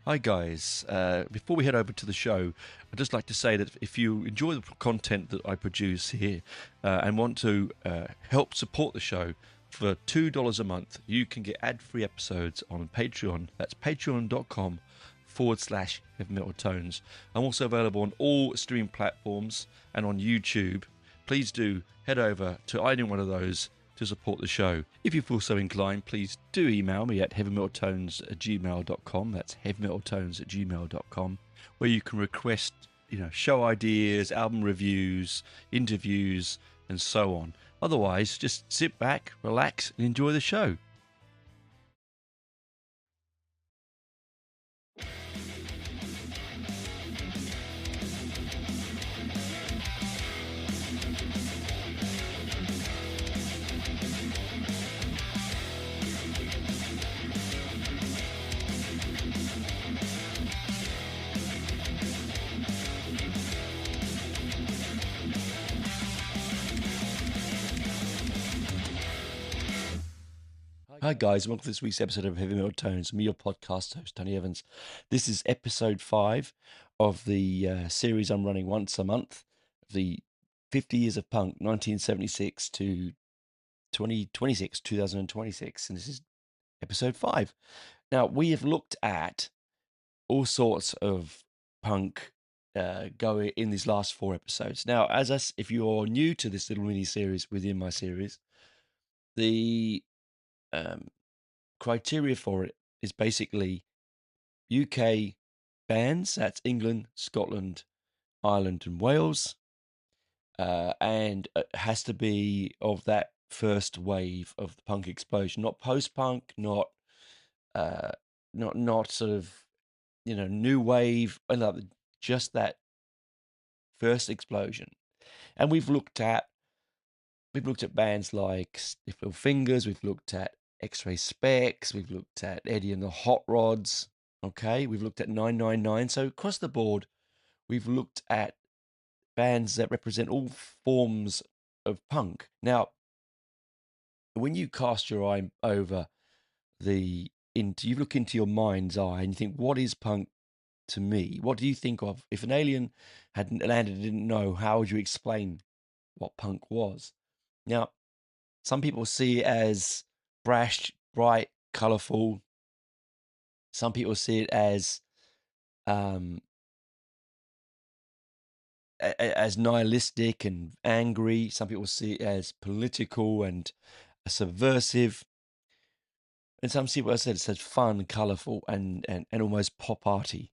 Hi, guys. Before we head over to the show, I'd just like to say that if you enjoy the content that I produce here and want to help support the show, for $2 a month, you can get ad free episodes on Patreon. That's patreon.com/heavy metal tones. I'm also available on all streaming platforms and on YouTube. Please do head over to either one of those to support the show. If you feel so inclined, please do email me at heavymetaltones@gmail.com. That's heavymetaltones@gmail.com, where you can request, show ideas, album reviews, interviews, and so on. Otherwise, just sit back, relax, and enjoy the show. Hi guys, welcome to this week's episode of Heavy Metal Tones. I'm your podcast host, Tony Evans. This is episode 5 of the series I'm running once a month, the 50 Years of Punk, 1976 to 2026, and this is episode 5. Now, we have looked at all sorts of punk going in these last 4 episodes. Now, if you're new to this little mini-series within my series, the criteria for it is basically UK bands, that's England, Scotland, Ireland, and Wales, and it has to be of that first wave of the punk explosion, not post-punk, not sort of new wave, just that first explosion. And we've looked at bands like Stiff Little Fingers, we've looked at X-Ray Specs, we've looked at Eddie and the Hot Rods, okay? We've looked at 999. So across the board, we've looked at bands that represent all forms of punk. Now, when you cast your eye over you look into your mind's eye and you think, what is punk to me? What do you think of? If an alien had landed and didn't know, how would you explain what punk was? Now, some people see it as brash, bright, colourful. Some people see it as nihilistic and angry. Some people see it as political and subversive. And some people, as I said, it says fun, colourful, and almost pop arty.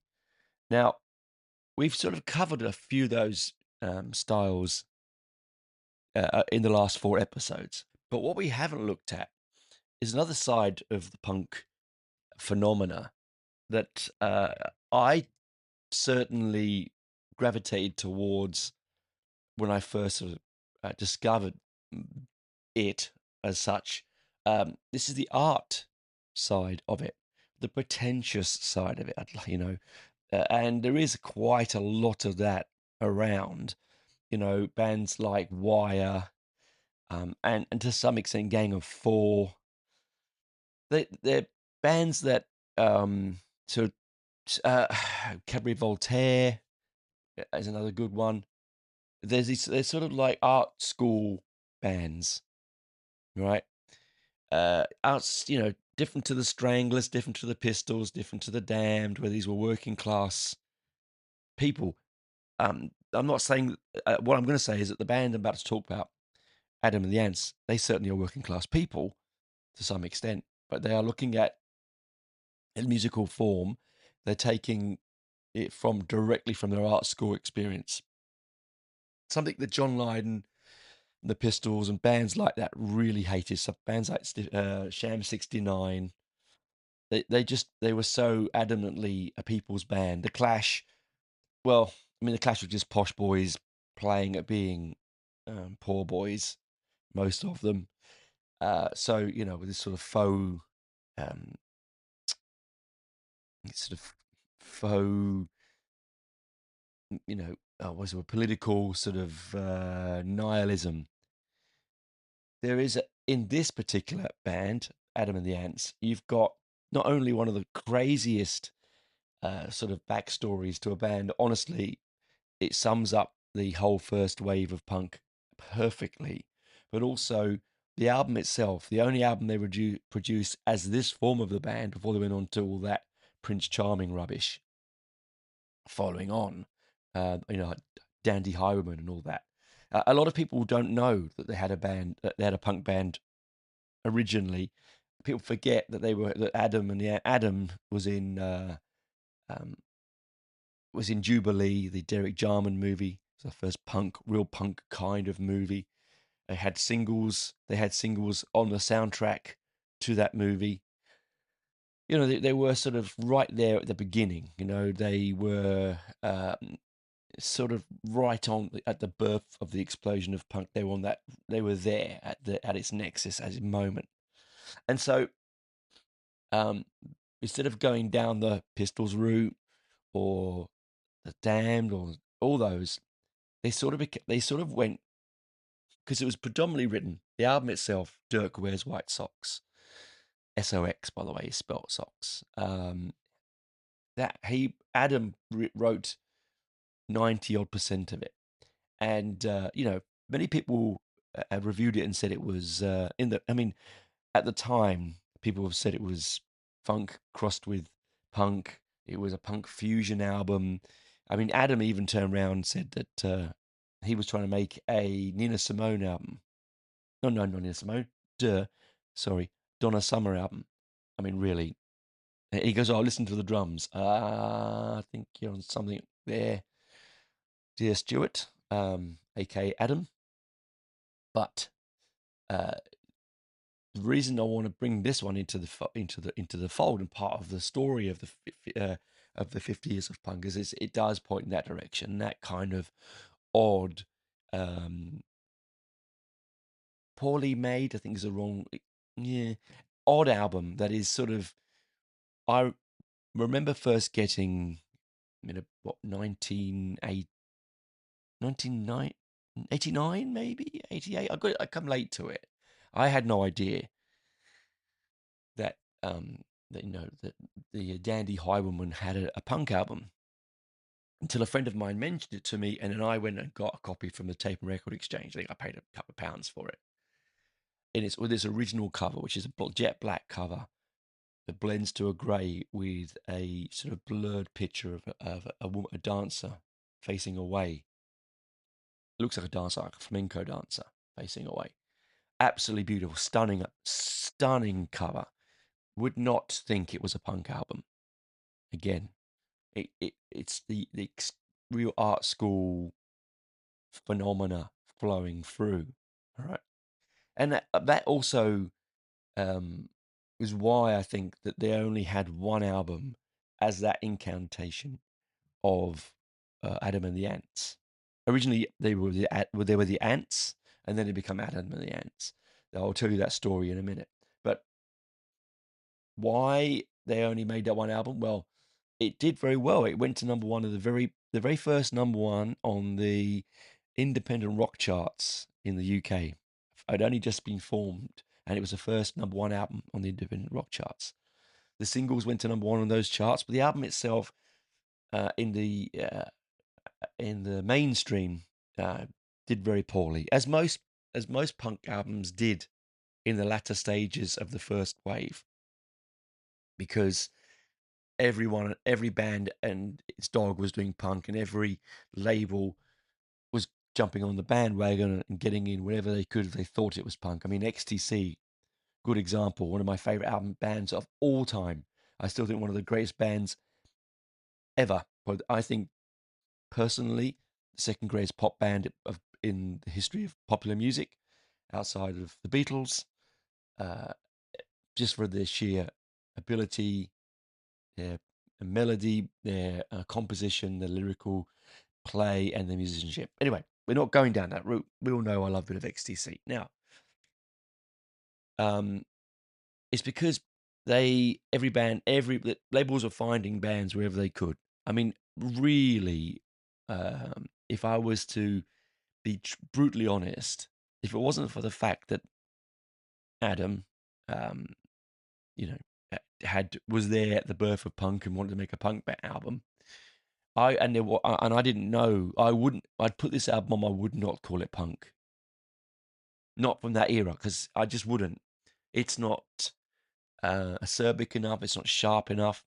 Now, we've sort of covered a few of those styles in the last 4 episodes. But what we haven't looked at is another side of the punk phenomena that I certainly gravitated towards when I first sort of discovered it as such. This is the art side of it, the pretentious side of it, and there is quite a lot of that around. Bands like Wire, and to some extent Gang of Four. They're bands that sort of Cabaret Voltaire is another good one. There's sort of like art school bands, right? Arts, different to the Stranglers, different to the Pistols, different to the Damned, where these were working class people. I'm not saying what I'm going to say is that the band I'm about to talk about, Adam and the Ants, they certainly are working class people to some extent, but they are looking at a musical form. They're taking it directly from their art school experience. Something that John Lydon, the Pistols, and bands like that really hated. So bands like Sham 69, they were so adamantly a people's band. The Clash, well, I mean, the Clash were just posh boys playing at being poor boys, most of them. So with this sort of um, faux, was a political sort of nihilism. There is in this particular band, Adam and the Ants, you've got not only one of the craziest sort of backstories to a band. Honestly, it sums up the whole first wave of punk perfectly. But also, the album itself, the only album they produced as this form of the band before they went on to all that Prince Charming rubbish following on, like Dandy Highwayman and all that. A lot of people don't know that they had a band, that they had a punk band originally. People forget that Adam um, was in Jubilee, the Derek Jarman movie. It's the first real punk kind of movie. They had singles on the soundtrack to that movie. They were sort of right there at the beginning. They were sort of right on at the birth of the explosion of punk. They were there at its nexus, at its moment. And so, um, instead of going down the Pistols route or the Damned or all those, they sort of went, because it was predominantly written. The album itself, Dirk Wears White Sox, SOX, by the way, is spelled socks. That he Adam wrote 90 odd percent of it, and many people have reviewed it and said it was I mean, at the time, people have said it was funk crossed with punk. It was a punk fusion album. I mean, Adam even turned around and said that he was trying to make a Nina Simone album. No, no, not Nina Simone. Duh. Sorry. Donna Summer album. I mean, really. And he goes, "Oh, listen to the drums. I think you're on something there, dear Stuart, aka Adam." But uh, the reason I want to bring this one into the fold and part of the story of the 50 years of punk is it does point in that direction. That kind of odd, um, poorly made, I think is a wrong, yeah, odd album that is sort of. I remember first getting, what, 1989 maybe 88. I come late to it. I had no idea that that the Dandy Highwayman had a punk album until a friend of mine mentioned it to me, and then I went and got a copy from the Tape and Record Exchange. I think I paid a couple of pounds for it, and it's with this original cover, which is a jet black cover that blends to a grey with a sort of blurred picture of a dancer facing away. It looks like a dancer, like a flamenco dancer facing away. Absolutely beautiful, stunning, stunning cover. Would not think it was a punk album. Again, it's the real art school phenomena flowing through. All right, and that also um, is why I think that they only had one album as that incantation of Adam and the Ants. Originally, they were the Ants, and then they become Adam and the Ants. I'll tell you that story in a minute. But why they only made that one album? Well, it did very well. It went to number one of the very first number one on the independent rock charts in the UK. I'd only just been formed, and it was the first number one album on the independent rock charts. The singles went to number one on those charts, but the album itself, in the mainstream, uh, did very poorly, as most punk albums did in the latter stages of the first wave, because every band and its dog was doing punk, and every label was jumping on the bandwagon and getting in wherever they could if they thought it was punk. I mean, XTC, good example, one of my favorite album bands of all time. I still think one of the greatest bands ever. But I think personally, the second greatest pop band in the history of popular music, outside of the Beatles, uh, just for their sheer ability, their melody, their composition, their lyrical play, and their musicianship. Anyway, we're not going down that route. We all know I love a bit of XTC. Now, um, it's because the labels are finding bands wherever they could. I mean, really, if I was to be brutally honest, if it wasn't for the fact that Adam, um, you know, had was there at the birth of punk and wanted to make a punk album. I didn't know. I'd put this album on. I would not call it punk. Not from that era, because I just wouldn't. It's not acerbic enough. It's not sharp enough.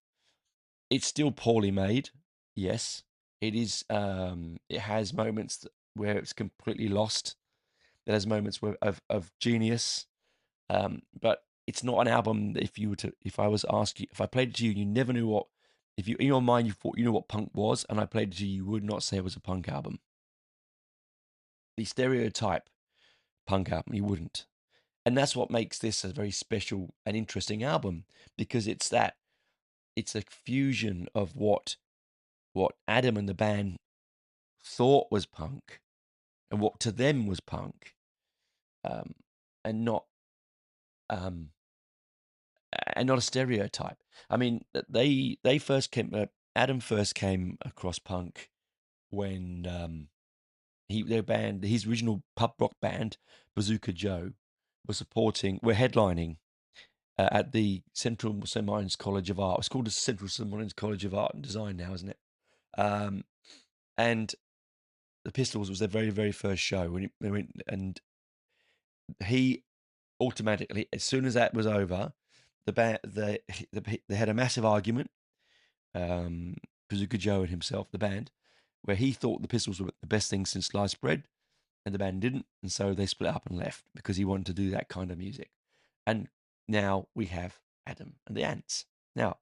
It's still poorly made. Yes, it is. It has moments where it's completely lost. It has moments of genius. But it's not an album that if I was to ask you, if I played it to you, you never knew what, if you, in your mind, you thought you knew what punk was, and I played it to you, you would not say it was a punk album. The stereotype punk album, you wouldn't. And that's what makes this a very special and interesting album, because it's a fusion of what Adam and the band thought was punk and what to them was punk, um, and not um, and not a stereotype. I mean, they first came. Adam first came across punk when their band, his original pub rock band, Bazooka Joe, were headlining at the Central St. Martin's College of Art. It's called the Central St. Martin's College of Art and Design now, isn't it? Um, and the Pistols was their very, very first show when they went, and he automatically, as soon as that was over, the band they had a massive argument. Bazooka Joe and himself, the band, where he thought the Pistols were the best thing since sliced bread, and the band didn't, and so they split up and left because he wanted to do that kind of music. And now we have Adam and the Ants. Now,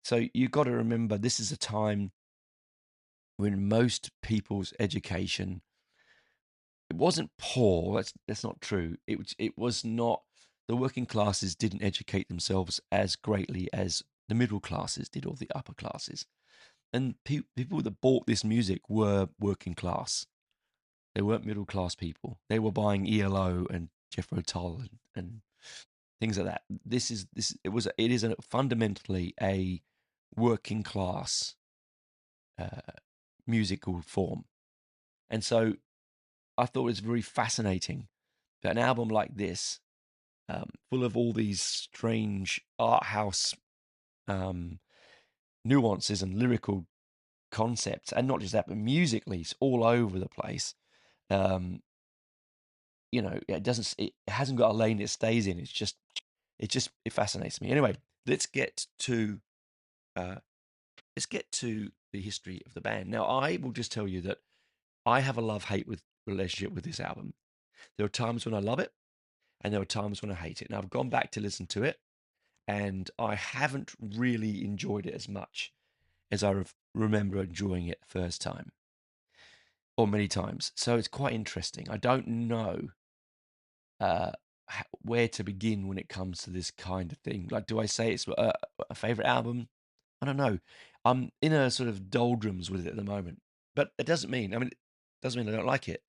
so you've got to remember, this is a time when most people's education, it wasn't poor. That's not true. It was not. The working classes didn't educate themselves as greatly as the middle classes did, or the upper classes. And people that bought this music were working class. They weren't middle class people. They were buying ELO and Jethro Tull and things like that. It is fundamentally a working class uh, musical form, and so I thought it was very fascinating that an album like this, full of all these strange art house um, nuances and lyrical concepts, and not just that, but musically, it's all over the place. Um, it hasn't got a lane it stays in. It fascinates me. Anyway, let's get to uh, let's get to the history of the band. Now, I will just tell you that I have a love-hate relationship with this album. There are times when I love it, and there are times when I hate it. And I've gone back to listen to it, and I haven't really enjoyed it as much as I remember enjoying it the first time, or many times. So it's quite interesting. I don't know uh, where to begin when it comes to this kind of thing. Like, do I say it's a favorite album? I don't know. I'm in a sort of doldrums with it at the moment, but it doesn't mean. I mean, it doesn't mean I don't like it.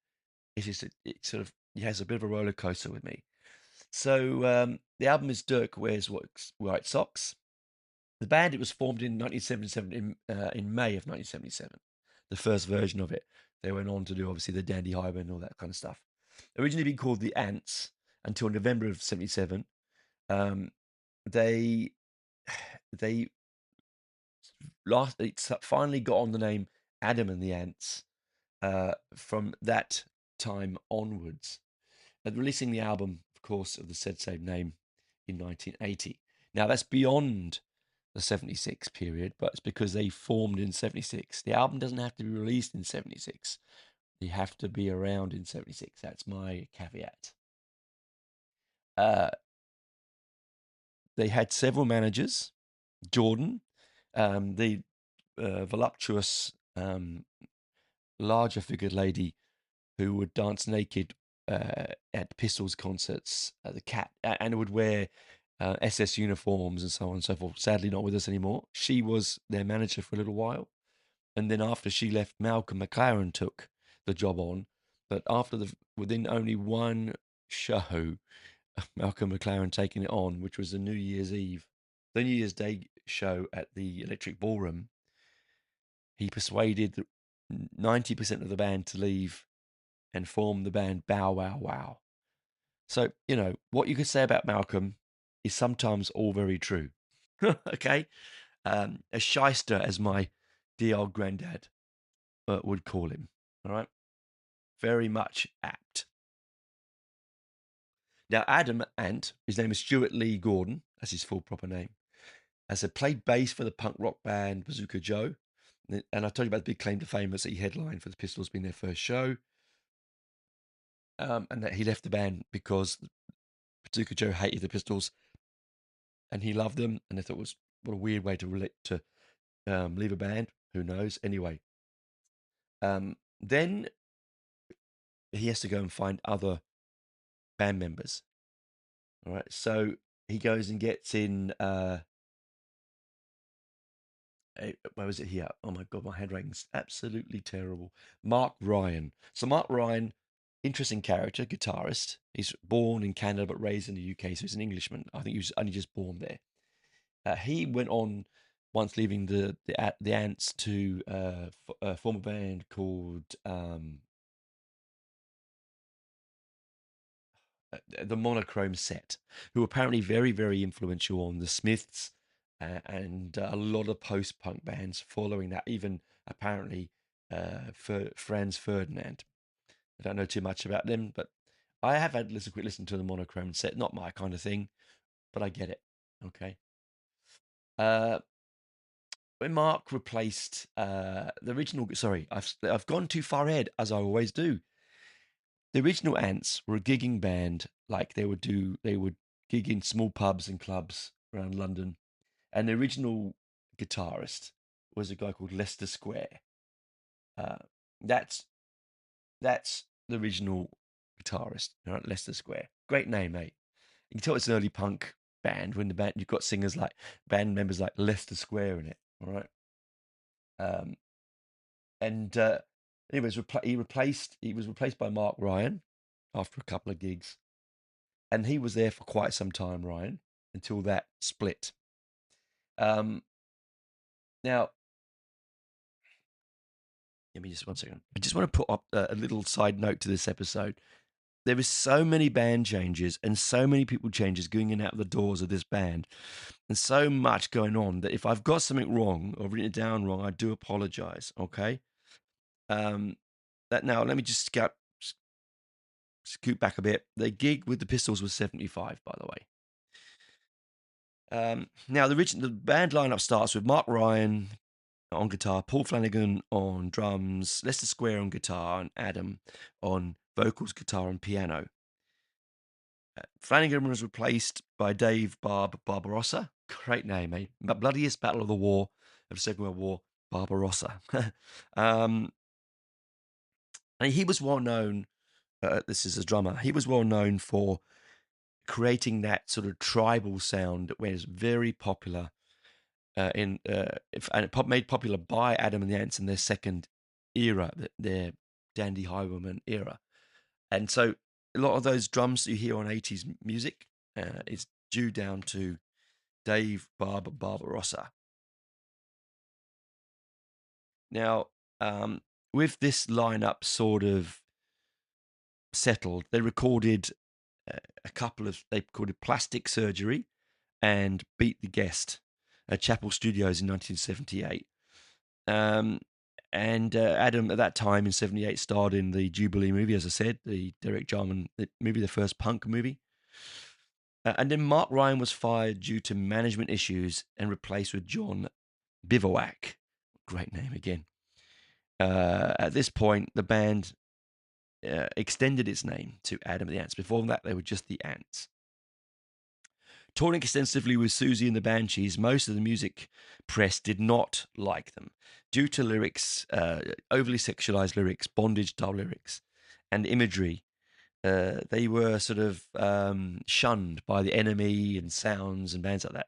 It's just it has a bit of a roller coaster with me. So the album is Dirk Wears White Sox. The band, it was formed in 1977, in May of 1977. The first version of it. They went on to do obviously the Dandy Highway and all that kind of stuff. Originally being called the Ants until November of '77. Um, they they it finally got on the name Adam and the Ants from that time onwards, and releasing the album, of course, of the said same name in 1980. Now that's beyond the '76 period, but it's because they formed in '76. The album doesn't have to be released in '76. They have to be around in '76. That's my caveat. Uh, they had several managers. Jordan, the voluptuous, larger figured lady who would dance naked at Pistols concerts, the cat, and would wear SS uniforms and so on and so forth. Sadly, not with us anymore. She was their manager for a little while. And then after she left, Malcolm McLaren took the job on. But within only one show, Malcolm McLaren taking it on, which was the New Year's Day show at the Electric Ballroom, he persuaded 90% of the band to leave and form the band Bow Wow Wow. So, what you could say about Malcolm is sometimes all very true. Okay? A shyster, as my dear old granddad would call him. All right? Very much apt. Now, Adam Ant, his name is Stuart Lee Gordon, that's his full proper name, as I played bass for the punk rock band Bazooka Joe. And I told you about the big claim to fame that he headlined for the Pistols being their first show. And that he left the band because Bazooka Joe hated the Pistols and he loved them. And they thought it was what a weird way to relate to leave a band. Who knows? Anyway, then he has to go and find other band members. All right. So he goes and gets in. Where was it here? Oh my God, my handwriting's absolutely terrible. Mark Ryan. So Mark Ryan, interesting character, guitarist. He's born in Canada but raised in the UK, so he's an Englishman. I think he was only just born there. He went on once leaving the Ants to form a band called the Monochrome Set, who were apparently very, very influential on the Smiths and a lot of post-punk bands following that, even apparently for Franz Ferdinand. I don't know too much about them, but I have had a quick listen to the Monochrome Set. Not my kind of thing, but I get it. Okay. Uh, when Mark replaced the original, sorry, I've gone too far ahead as I always do. The original Ants were a gigging band, like they would gig in small pubs and clubs around London, and the original guitarist was a guy called Lester Square. Uh, that's that's the original guitarist, all right, Lester Square. Great name, mate. You can tell it's an early punk band when the band you've got singers like band members like Lester Square in it. All right, um, and he was replaced by Mark Ryan after a couple of gigs, and he was there for quite some time, Ryan, until that split. Um, now, give me just one second. I just want to put up a little side note to this episode. There is so many band changes and so many people changes going in and out of the doors of this band, and so much going on that if I've got something wrong or written it down wrong, I do apologize. Okay. Um, that now let me just scoot back a bit. The gig with the Pistols was 75, by the way. Now the band lineup starts with Mark Ryan on guitar, Paul Flanagan on drums, Lester Square on guitar, and Adam on vocals, guitar, and piano. Flanagan was replaced by Dave Barbarossa. Great name, eh? Bloodiest battle of the war of the Second World War, Barbarossa. um, and he was well known. This is a drummer. He was well known for creating that sort of tribal sound that was very popular made popular by Adam and the Ants in their second era, their Dandy Highwayman era. And so a lot of those drums that you hear on 80s music is due down to Dave Barbarossa. Now, with this lineup sort of settled, they recorded they recorded Plastic Surgery and Beat the Guest at Chapel Studios in 1978. And Adam, at that time in '78, starred in the Jubilee movie, as I said, the Derek Jarman movie, the first punk movie. And then Mark Ryan was fired due to management issues and replaced with John Bivouac. Great name again. At this point, the band extended its name to Adam and the Ants. Before that, they were just the Ants. Touring extensively with Susie and the Banshees, most of the music press did not like them due to lyrics, overly sexualized lyrics, bondage-style lyrics, and imagery. They were sort of shunned by the Enemy and Sounds and bands like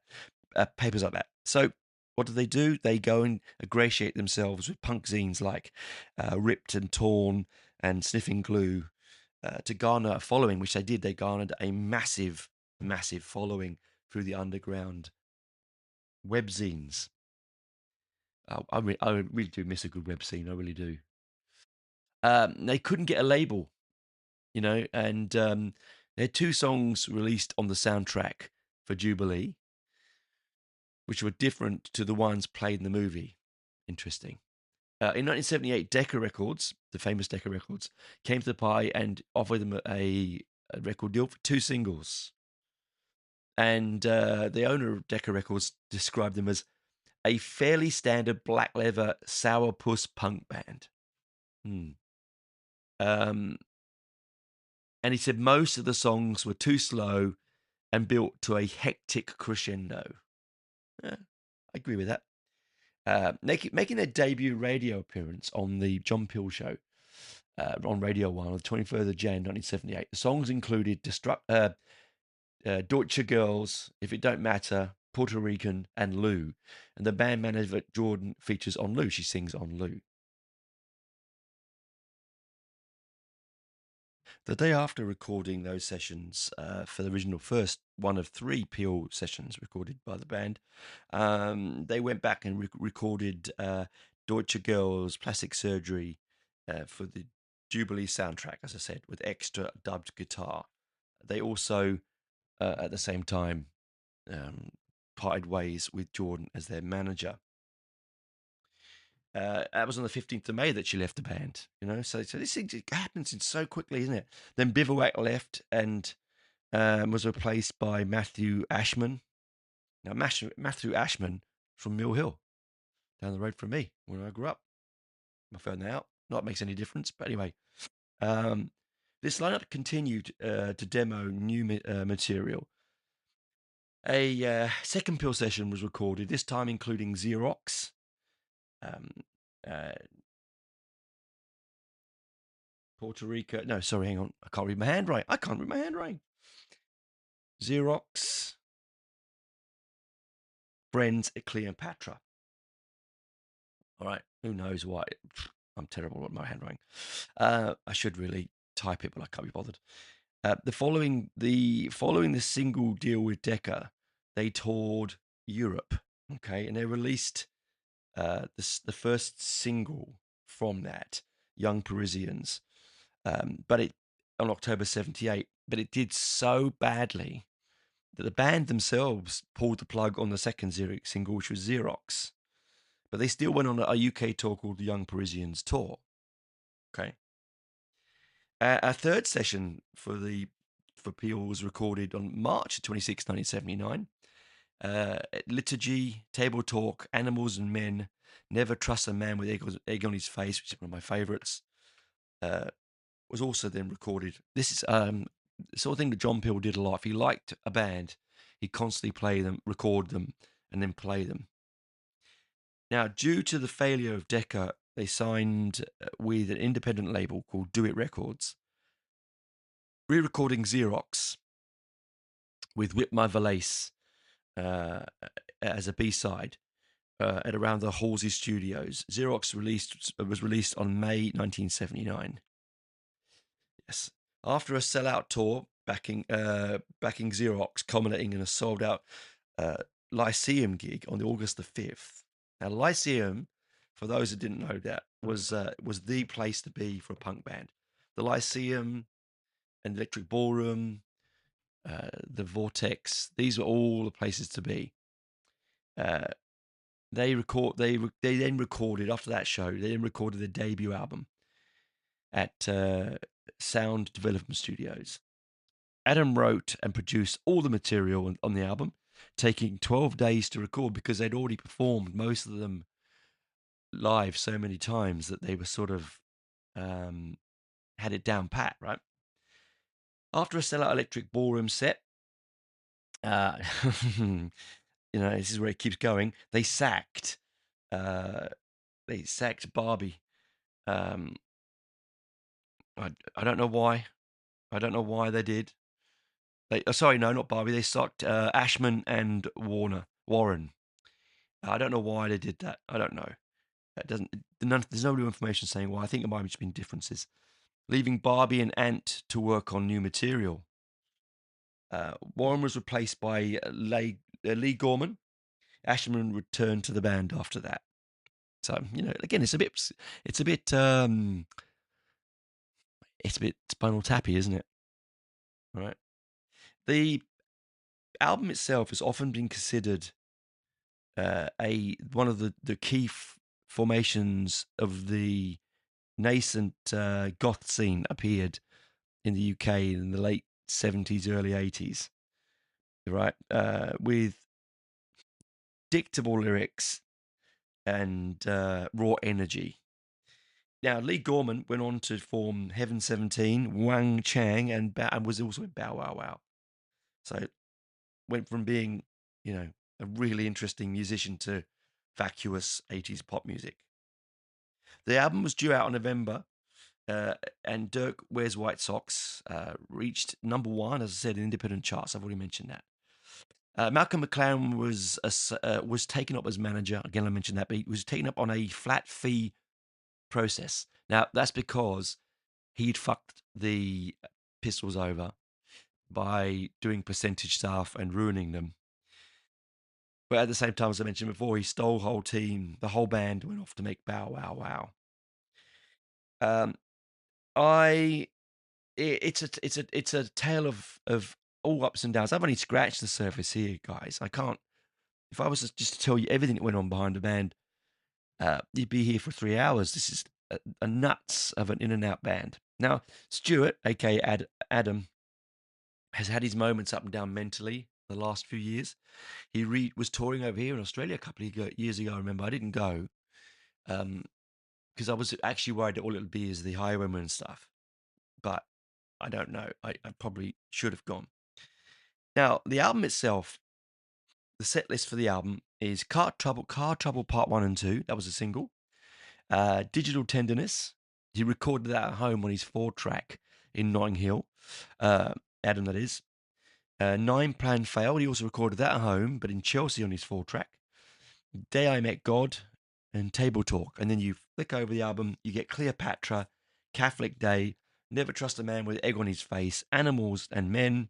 that, papers like that. So what do? They go and ingratiate themselves with punk zines like Ripped and Torn and Sniffing Glue to garner a following, which they did. They garnered a massive, massive following through the underground webzines. I really do miss a good web scene. I really do. They couldn't get a label, and they had two songs released on the soundtrack for Jubilee, which were different to the ones played in the movie. Interesting. In 1978, Decca Records, the famous Decca Records, came to the party and offered them a record deal for 2 singles. And the owner of Decca Records described them as a fairly standard black leather sourpuss punk band. Hmm. Um, and he said most of the songs were too slow and built to a hectic crescendo. I agree with that. Making their debut radio appearance on the John Peel Show on Radio 1 on the 23rd of January 1978. The songs included Deutsche Girls, If It Don't Matter, Puerto Rican, and Lou. And the band manager Jordan features on Lou. She sings on Lou. The day after recording those sessions for the original first one of 3 Peel sessions recorded by the band, they went back and recorded Deutsche Girls, Plastic Surgery for the Jubilee soundtrack, as I said, with extra dubbed guitar. They also, at the same time, parted ways with Jordan as their manager. That was on the 15th of May that she left the band, So this thing happens so quickly, isn't it? Then Bivouac left and was replaced by Matthew Ashman. Now, Matthew Ashman from Mill Hill, down the road from me, where I grew up. I found that out. Not makes any difference, but anyway. This lineup continued to demo new material. A second Peel session was recorded, this time including Xerox, Puerto Rico. No, sorry, hang on. I can't read my handwriting. Xerox, Friends at Cleopatra. All right, who knows why? I'm terrible at my handwriting. I should really type it, but I can't be bothered. Following the single deal with Decca, they toured Europe. Okay, and they released the first single from that, Young Parisians, but it on October 78. But it did so badly that the band themselves pulled the plug on the second single, which was Xerox. But they still went on a UK tour called the Young Parisians Tour. Okay. A third session for Peel was recorded on March 26, 1979. Liturgy, Table Talk, Animals and Men, Never Trust a Man with Egg on His Face, which is one of my favourites, was also then recorded. This is the sort of thing that John Peel did a lot. If he liked a band, he'd constantly play them, record them, and then play them. Now, due to the failure of Decca, they signed with an independent label called Do It Records, re-recording Xerox with Whip My Valise as a B-side at around the Halsey Studios. Xerox was released on May 1979. Yes. After a sellout tour, backing Xerox, culminating in a sold-out Lyceum gig on August the 5th. Now, Lyceum, for those that didn't know that, was the place to be for a punk band. The Lyceum and Electric Ballroom, the Vortex, these were all the places to be. They then recorded, after that show, they then recorded their debut album at Sound Development Studios. Adam wrote and produced all the material on the album, taking 12 days to record because they'd already performed most of them live so many times that they were sort of had it down pat, right? After a sellout Electric Ballroom set, this is where it keeps going. They sacked Barbie. I don't know why. I don't know why they did. Sorry, no, not Barbie. They sacked Ashman and Warren. I don't know why they did that. I don't know. There's no real information saying why. I think it might have just been differences. Leaving Barbie and Ant to work on new material. Warren was replaced by Lee Gorman. Ashman returned to the band after that. So again, it's a bit Spinal Tappy, isn't it? All right. album itself has often been considered one of the key formations of the nascent goth scene appeared in the UK in the late 70s, early 80s, right? With dictable lyrics and raw energy. Now, Lee Gorman went on to form Heaven 17, Wang Chang, and was also in Bow Wow Wow. So went from being, a really interesting musician to vacuous 80s pop music. The album was due out in November, and Dirk Wears White Sox reached number 1, as I said, in independent charts. I've already mentioned that. Malcolm McLaren was taken up as manager. Again, I mentioned that, but he was taken up on a flat fee process. Now, that's because he'd fucked the Pistols over by doing percentage stuff and ruining them. But at the same time, as I mentioned before, he stole the whole team. The whole band went off to make Bow Wow Wow. It's a tale of all ups and downs. I've only scratched the surface here, guys. I can't. If I was just to tell you everything that went on behind the band, you'd be here for 3 hours. This is a nuts of an in and out band. Now, Stuart, aka Adam, has had his moments up and down mentally the last few years. He was touring over here in Australia a couple of years ago. I remember I didn't go because I was actually worried that all it would be is the highwaymen and stuff. But I don't know. I probably should have gone. Now, the album itself, the set list for the album is Car Trouble Part 1 and 2. That was a single. Digital Tenderness. He recorded that at home on his 4-track in Notting Hill. Adam, that is. 9 Plan Failed. He also recorded that at home, but in Chelsea on his 4-track. Day I Met God and Table Talk. And then you flick over the album, you get Cleopatra, Catholic Day, Never Trust a Man with Egg on His Face, Animals and Men,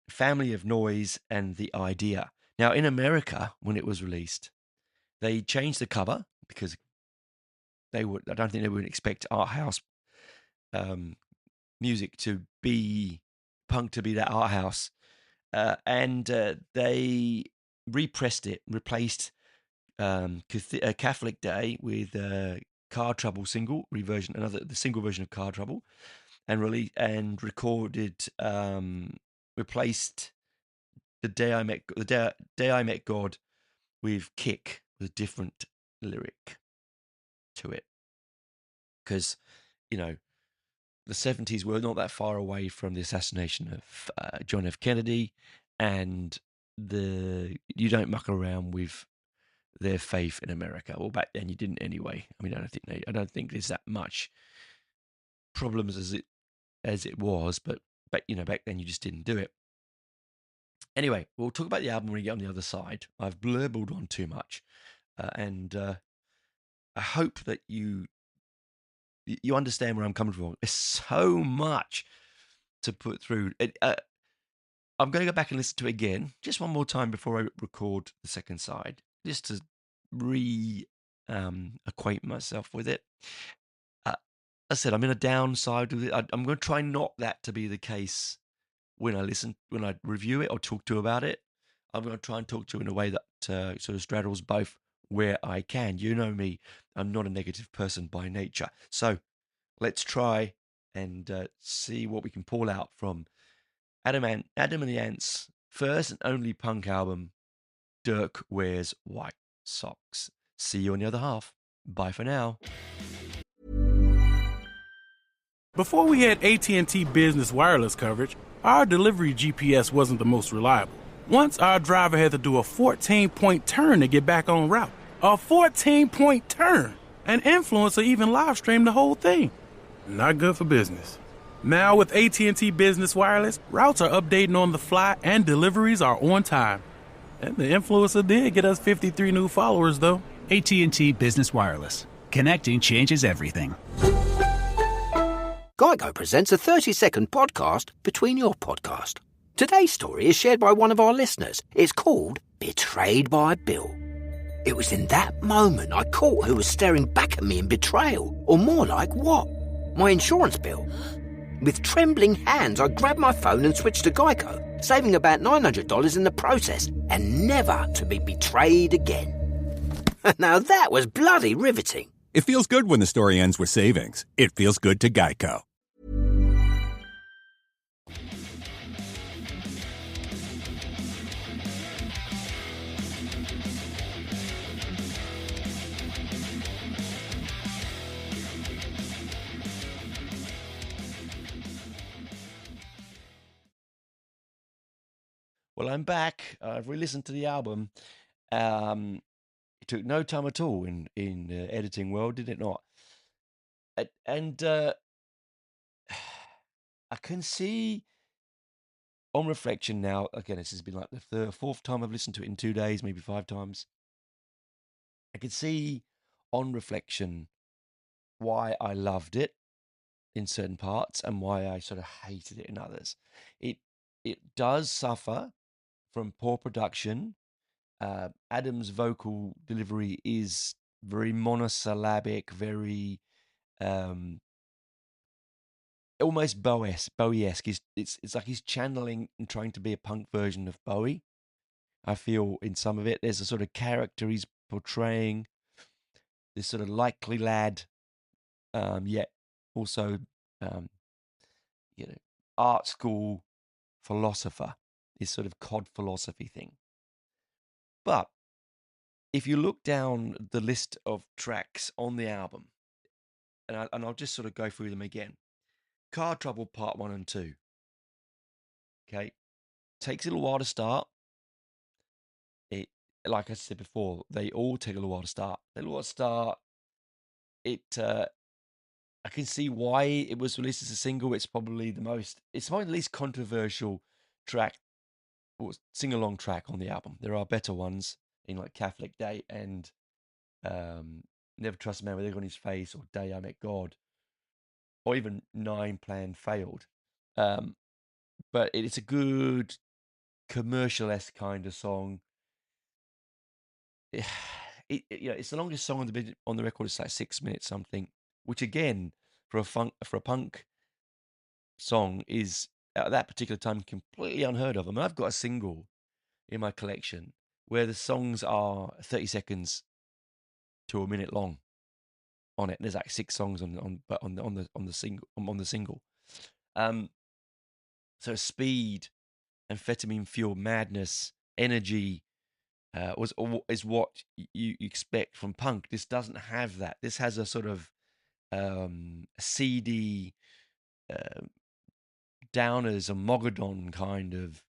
Family of Noise, and The Idea. Now, in America, when it was released, they changed the cover because I don't think they would expect art house music to be punk to be that art house. And they repressed it, replaced Catholic Day with Car Trouble single reversion, the single version of Car Trouble, and recorded, replaced the Day I Met God with Kick with a different lyric to it, because the 70s were not that far away from the assassination of John F. Kennedy, and you don't muck around with their faith in America. Well, back then you didn't anyway. I mean, I don't think there's that much problems as it was, but back then you just didn't do it. Anyway, we'll talk about the album when we get on the other side. I've blurbled on too much, and I hope that you understand where I'm coming from. There's so much to put through. I'm going to go back and listen to it again, just one more time before I record the second side, just to acquaint myself with it. As I said, I'm in a downside with it. I'm going to try not that to be the case when I review it or talk to you about it. I'm going to try and talk to you in a way that sort of straddles both where I can. You know me, I'm not a negative person by nature. So let's try and see what we can pull out from Adam and the Ants' first and only punk album, Dirk Wears White Sox. See you on the other half. Bye for now. Before we had AT&T Business Wireless coverage, our delivery GPS wasn't the most reliable. Once our driver had to do a 14-point turn to get back on route. A 14-point turn! An influencer even live streamed the whole thing. Not good for business. Now with AT&T Business Wireless, routes are updating on the fly and deliveries are on time. And the influencer did get us 53 new followers, though. AT&T Business Wireless. Connecting changes everything. Geico presents a 30-second podcast between your podcast. Today's story is shared by one of our listeners. It's called Betrayed by Bill. It was in that moment I caught who was staring back at me in betrayal. Or more like what? My insurance bill. With trembling hands, I grabbed my phone and switched to Geico. saving about $900 in the process, and never to be betrayed again. Now that was bloody riveting. It feels good when the story ends with savings. It feels good to Geico. Well, I'm back. I've re-listened to the album. It took no time at all in editing world, did it not? And I can see on reflection now. Again, this has been like the third, fourth time I've listened to it in 2 days, maybe 5 times. I can see on reflection why I loved it in certain parts and why I sort of hated it in others. It does suffer from poor production. Adam's vocal delivery is very monosyllabic, very almost Bowie-esque. It's like he's channeling and trying to be a punk version of Bowie. I feel in some of it, there's a sort of character he's portraying, this sort of likely lad, yet also, um, art school philosopher, this sort of cod philosophy thing. But if you look down the list of tracks on the album, and I'll just sort of go through them again. Car Trouble Part 1 and 2. Okay. Takes a little while to start. It, like I said before, they all take a little while to start. I can see why it was released as a single. It's probably the least controversial track or sing-along track on the album. There are better ones in like Catholic Day and Never Trust a Man with Egg on His Face or Day I Met God or even Nine Plan Failed. But it's a good commercial-esque kind of song. It's the longest song on the record. It's like 6 minutes something, which again for a punk song is at that particular time completely unheard of. I mean, I've got a single in my collection where the songs are 30 seconds to a minute long on it. There's like 6 songs on the single. So speed, amphetamine fueled madness, energy is what you expect from punk. This doesn't have that. This has a sort of seedy, downers and Mogadon kind of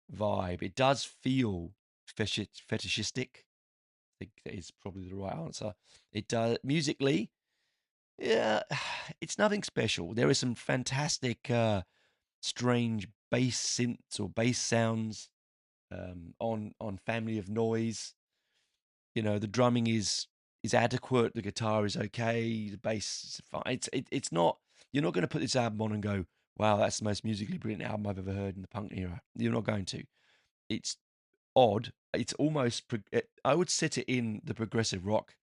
vibe. It does feel fetishistic. I think that is probably the right answer. It does musically, yeah, it's nothing special. There is some fantastic, strange bass synths or bass sounds on Family of Noise. The drumming is adequate. The guitar is okay. The bass is fine. It's not. You're not going to put this album on and go, "Wow, that's the most musically brilliant album I've ever heard in the punk era." You're not going to. It's odd. It's almost. I would sit it in the progressive rock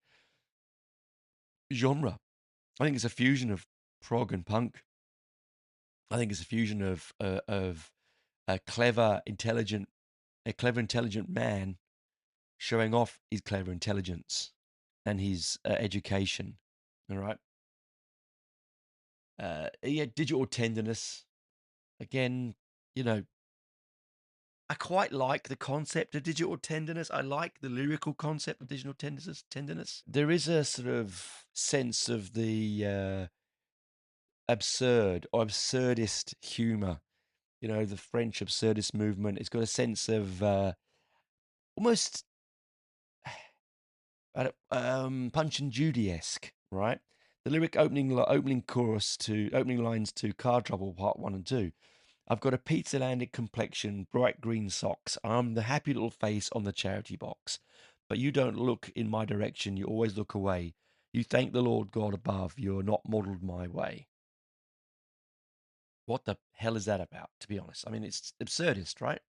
genre. I think it's a fusion of prog and punk. I think it's a fusion of a clever, intelligent man showing off his clever intelligence and his education. All right. Digital tenderness. Again, I quite like the concept of digital tenderness. I like the lyrical concept of digital tenderness. There is a sort of sense of the absurd or absurdist humor. The French absurdist movement. It's got a sense of almost Punch and Judy-esque, right? The lyric opening lines to Car Trouble Part 1 and 2. I've got a pizza-landed complexion, bright green socks. I'm the happy little face on the charity box. But you don't look in my direction, you always look away. You thank the Lord God above, you're not modelled my way. What the hell is that about, to be honest? I mean, it's absurdist, right?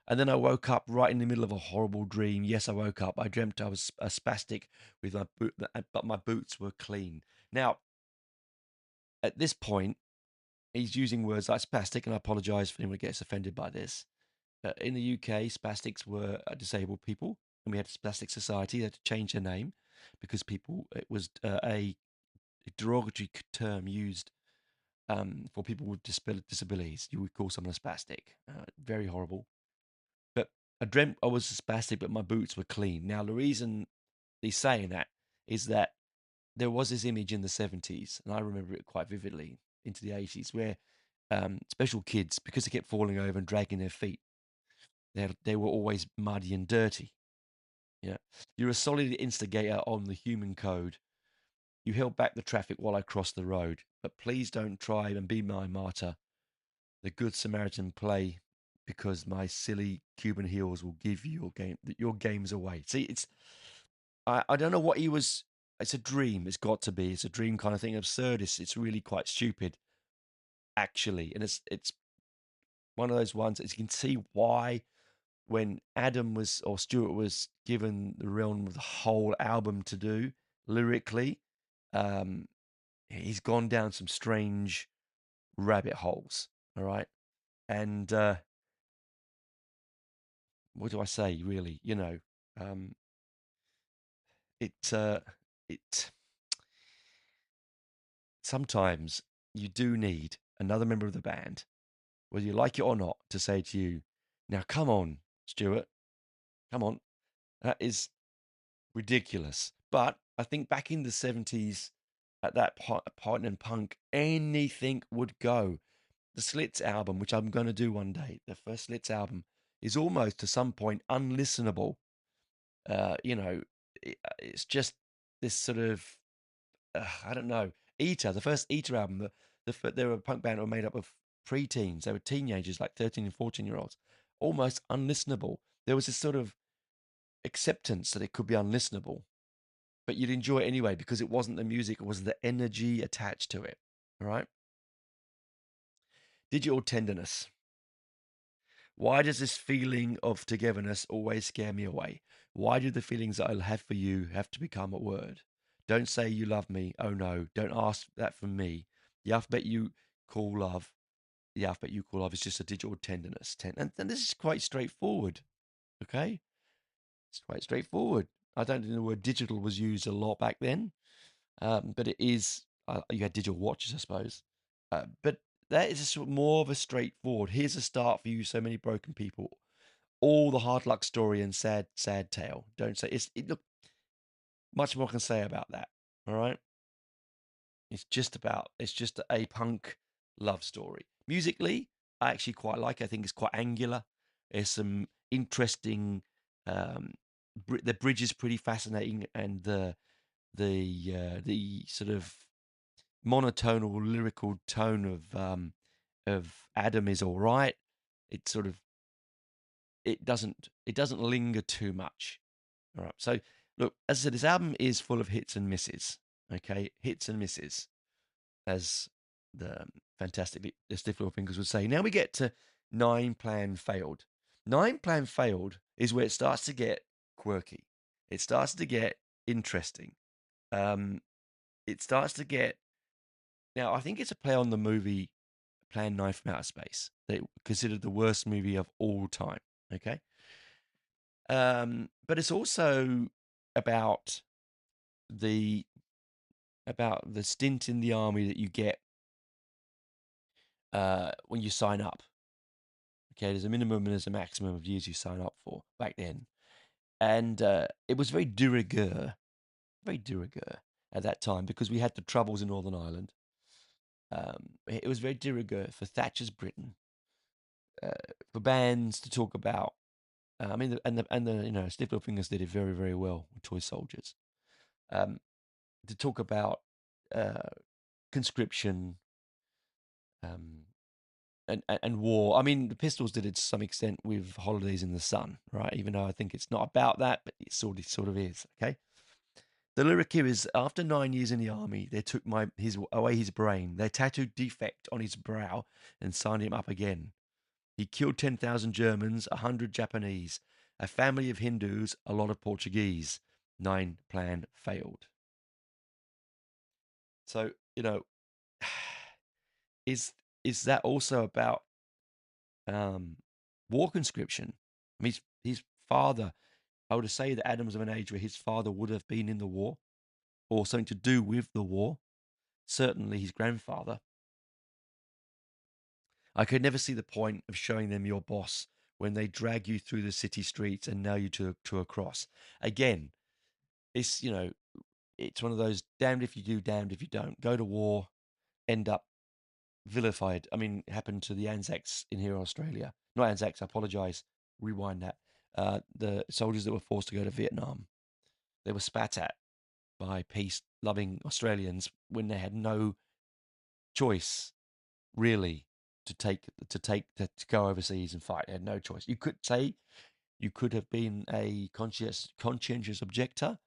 And then I woke up right in the middle of a horrible dream. Yes, I woke up. I dreamt I was a spastic with my boot, but my boots were clean. Now, at this point, he's using words like spastic, and I apologise for anyone who gets offended by this. In the UK, spastics were disabled people, and we had a spastic society. They had to change their name because it was a derogatory term used for people with disabilities. You would call someone a spastic. Very horrible. But I dreamt I was a spastic, but my boots were clean. Now, the reason he's saying that is that there was this image in the 70s, and I remember it quite vividly into the 80s, where special kids, because they kept falling over and dragging their feet, they were always muddy and dirty. Yeah. You're a solid instigator on the human code. You held back the traffic while I crossed the road, but please don't try and be my martyr. The good Samaritan play because my silly Cuban heels will give you your games away. See, I don't know what he was. It's a dream. It's got to be. It's a dream kind of thing. Absurdist. It's really quite stupid, actually, and it's one of those ones that you can see why when Adam was or Stuart was given the realm of the whole album to do lyrically, um, he's gone down some strange rabbit holes. All right, and what do I say? Really, um, it sometimes you do need another member of the band, whether you like it or not, to say to you, "Now, come on, Stuart, come on, that is ridiculous." But I think back in the 70s, at that part in punk, anything would go. The Slits album, which I'm going to do one day, the first Slits album, is almost to some point unlistenable. You know, it's just this sort of, I don't know, Eater, the first Eater album, they were a punk band that were made up of preteens. They were teenagers, like 13 and 14-year-olds, almost unlistenable. There was this sort of acceptance that it could be unlistenable, but you'd enjoy it anyway because it wasn't the music, it was the energy attached to it. All right. Digital tenderness. Why does this feeling of togetherness always scare me away? Why do the feelings that I have for you have to become a word? Don't say you love me. Oh no, don't ask that from me. The alphabet you call love, the alphabet you call love is just a digital tenderness. And this is quite straightforward. Okay? It's quite straightforward. I don't think the word digital was used a lot back then, but it is. You had digital watches, I suppose. But that is a sort of more of a straightforward. Here's a start for you, so many broken people. All the hard luck story and sad, sad tale. Don't say look, much more I can say about that. All right. It's just a punk love story. Musically, I actually quite like it. I think it's quite angular. There's some interesting. Um, the bridge is pretty fascinating, and the sort of monotonal lyrical tone of Adam is all right. It sort of it doesn't linger too much. All right. So look, as I said, this album is full of hits and misses. Okay, hits and misses, as the the Stiff Little Fingers would say. Now we get to Nine Plan Failed. Nine Plan Failed is where it starts to get quirky. It starts to get interesting. Um, it starts to get now. I think it's a play on the movie Plan 9 from Outer Space. They considered the worst movie of all time. Okay, but it's also about the the stint in the army that you get when you sign up. Okay, there's a minimum and there's a maximum of years you sign up for back then, and it was very de rigueur at that time because we had the troubles in Northern Ireland. It was very de rigueur for Thatcher's Britain, uh, for bands to talk about. I mean, and the Stiff Little Fingers did it very very well with Toy Soldiers. Um, to talk about uh, conscription, um, and war. I mean, the Pistols did it to some extent with Holidays in the Sun, right? Even though I think it's not about that, but it sort of is. Okay. The lyric here is: after 9 years in the army, they took away his brain. They tattooed defect on his brow and signed him up again. He killed 10,000 Germans, 100 Japanese, a family of Hindus, a lot of Portuguese. Nine plan failed. So, is is that also about war conscription? I mean, his father, I would say that Adam's of an age where his father would have been in the war or something to do with the war. Certainly his grandfather. I could never see the point of showing them your boss when they drag you through the city streets and nail you to a cross. Again, it's, it's one of those damned if you do, damned if you don't. Go to war, end up vilified. I mean, it happened to the Anzacs in here in Australia. Not Anzacs, I apologize. Rewind that. The soldiers that were forced to go to Vietnam, they were spat at by peace-loving Australians when they had no choice, really, to go overseas and fight. They had no choice. You could say you could have been a conscientious objector,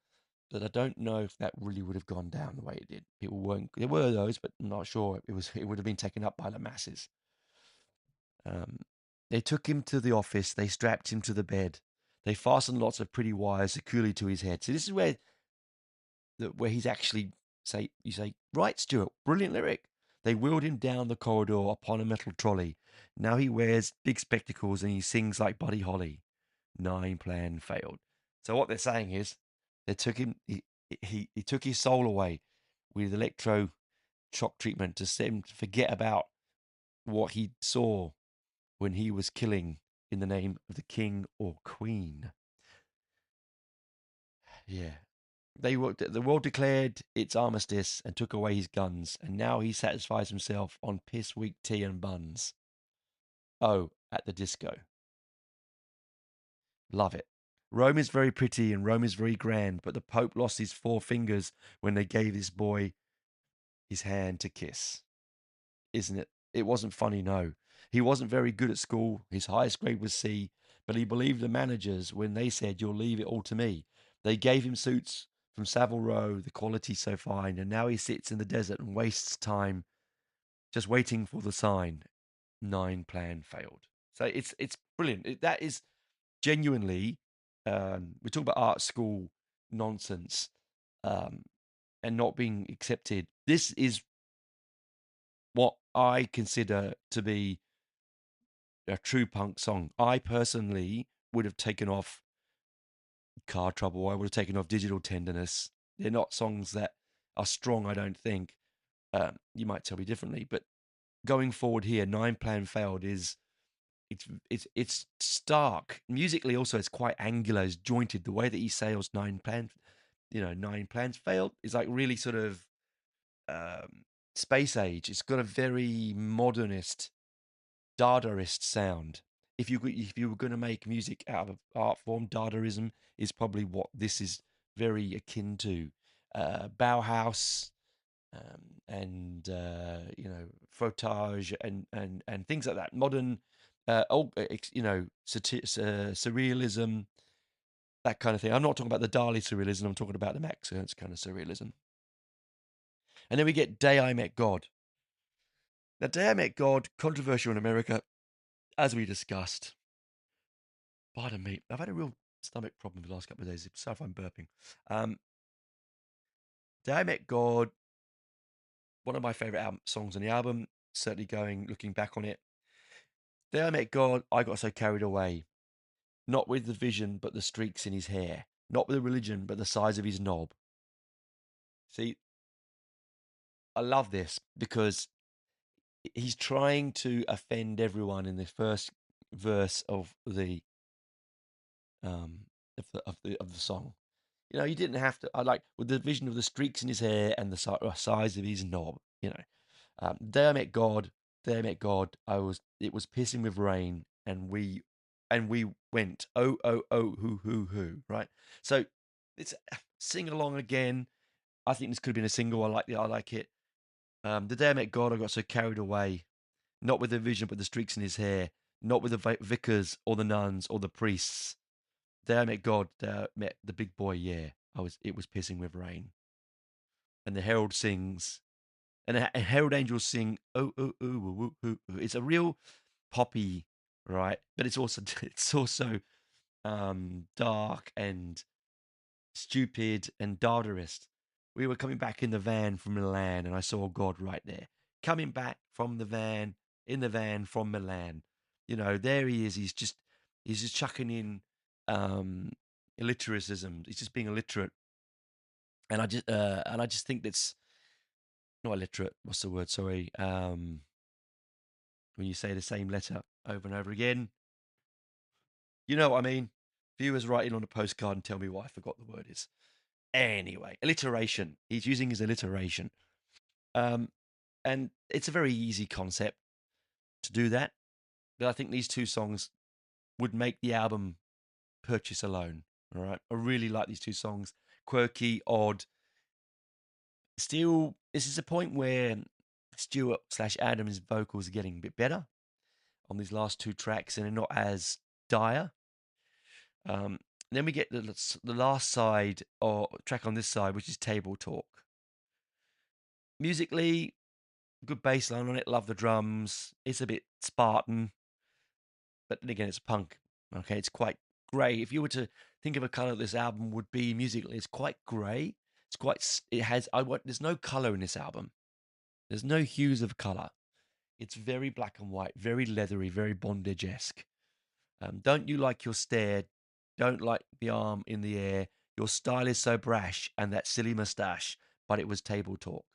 but I don't know if that really would have gone down the way it did. People weren't. There were those, but I'm not sure it would have been taken up by the masses. Um, they took him to the office. They strapped him to the bed. They fastened lots of pretty wires securely to his head. So this is where he's actually you say, right, Stuart, brilliant lyric. They wheeled him down the corridor upon a metal trolley. Now he wears big spectacles and he sings like Buddy Holly. 9 plan failed. So what they're saying is, they took him. He took his soul away with electro shock treatment to set him to forget about what he saw when he was killing in the name of the king or queen. Yeah. The world declared its armistice and took away his guns, and now he satisfies himself on piss weak tea and buns. Oh, at the disco. Love it. Rome is very pretty and Rome is very grand, but the Pope lost his 4 fingers when they gave this boy his hand to kiss. Isn't it? It wasn't funny, no. He wasn't very good at school. His highest grade was C, but he believed the managers when they said, "You'll leave it all to me." They gave him suits from Savile Row, the quality so fine, and now he sits in the desert and wastes time just waiting for the sign. 9 plan failed. So it's brilliant. That is genuinely, we talk about art school nonsense and not being accepted. This is what I consider to be a true punk song. I personally would have taken off Car Trouble. I would have taken off Digital Tenderness. They're not songs that are strong, I don't think. You might tell me differently, but going forward here, 9 Plan Failed is it's stark musically. Also, it's quite angular, it's jointed. The way that he sails 9 plans failed is like really sort of space age. It's got a very modernist, Dadaist sound. If you were going to make music out of art form, Dadaism is probably what this is very akin to. Bauhaus, and frottage and things like that. Modern, surrealism, that kind of thing. I'm not talking about the Dali surrealism. I'm talking about the Max Ernst kind of surrealism. And then we get Day I Met God. Now, Day I Met God, controversial in America, as we discussed. Pardon me, I've had a real stomach problem for the last couple of days. Sorry if I'm burping. Day I Met God, one of my favorite songs on the album. Certainly looking back on it. Day I Met God, I got so carried away. Not with the vision, but the streaks in his hair. Not with the religion, but the size of his knob. See, I love this because he's trying to offend everyone in the first verse of the song. You didn't have to. I like with the vision of the streaks in his hair and the size of his knob. Day I met God. Day I met God. It was pissing with rain, and we went, oh oh oh, who, right? So it's sing along again. I think this could have been a single. I like it. The day I met God, I got so carried away, not with the vision, but the streaks in his hair, not with the vicars or the nuns or the priests. The day I met God, met the big boy. Yeah, it was pissing with rain, and the herald sings, and herald angels sing. Oh oh oh, ooh, ooh, ooh. It's a real poppy, right? But it's also dark and stupid and Dadaist. We were coming back in the van from Milan, and I saw God right there. Coming back from the van, in the van from Milan. You know, there he is. He's just chucking in um, illiteracism. He's just being illiterate, and I just think that's not illiterate. What's the word? Sorry. When you say the same letter over and over again, you know what I mean. Viewers write in on a postcard and tell me what I forgot the word is. Anyway, alliteration. He's using his alliteration. Um, and it's a very easy concept to do that. But I think these two songs would make the album purchase alone. All right. I really like these two songs. Quirky, odd. Still, this is a point where Stewart slash Adams' vocals are getting a bit better on these last two tracks and they're not as dire. Then we get the last side or track on this side, which is Table Talk. Musically, good bass line on it. Love the drums. It's a bit Spartan, but then again, it's punk. Okay, it's quite grey. If you were to think of a color this album would be musically, it's quite grey. It's quite. It has. There's no color in this album. There's no hues of color. It's very black and white, very leathery, very bondage esque. Don't you like your stare? Don't like the arm in the air. Your style is so brash and that silly mustache, but it was table talk.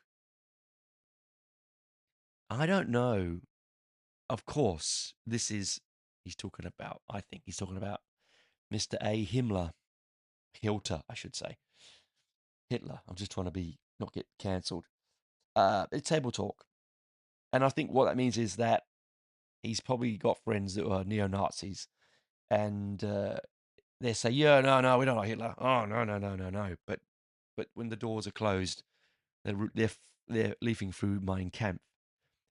I don't know. Of course, he's talking about, I think he's talking about Mr. A. Himmler. Hilter, I should say. Hitler. I'm just trying to not get cancelled. It's table talk. And I think what that means is that he's probably got friends that are neo Nazis and they say, yeah, no, we don't like Hitler. Oh, no, no, no, no, no. But when the doors are closed, they're leafing through Mein Kampf.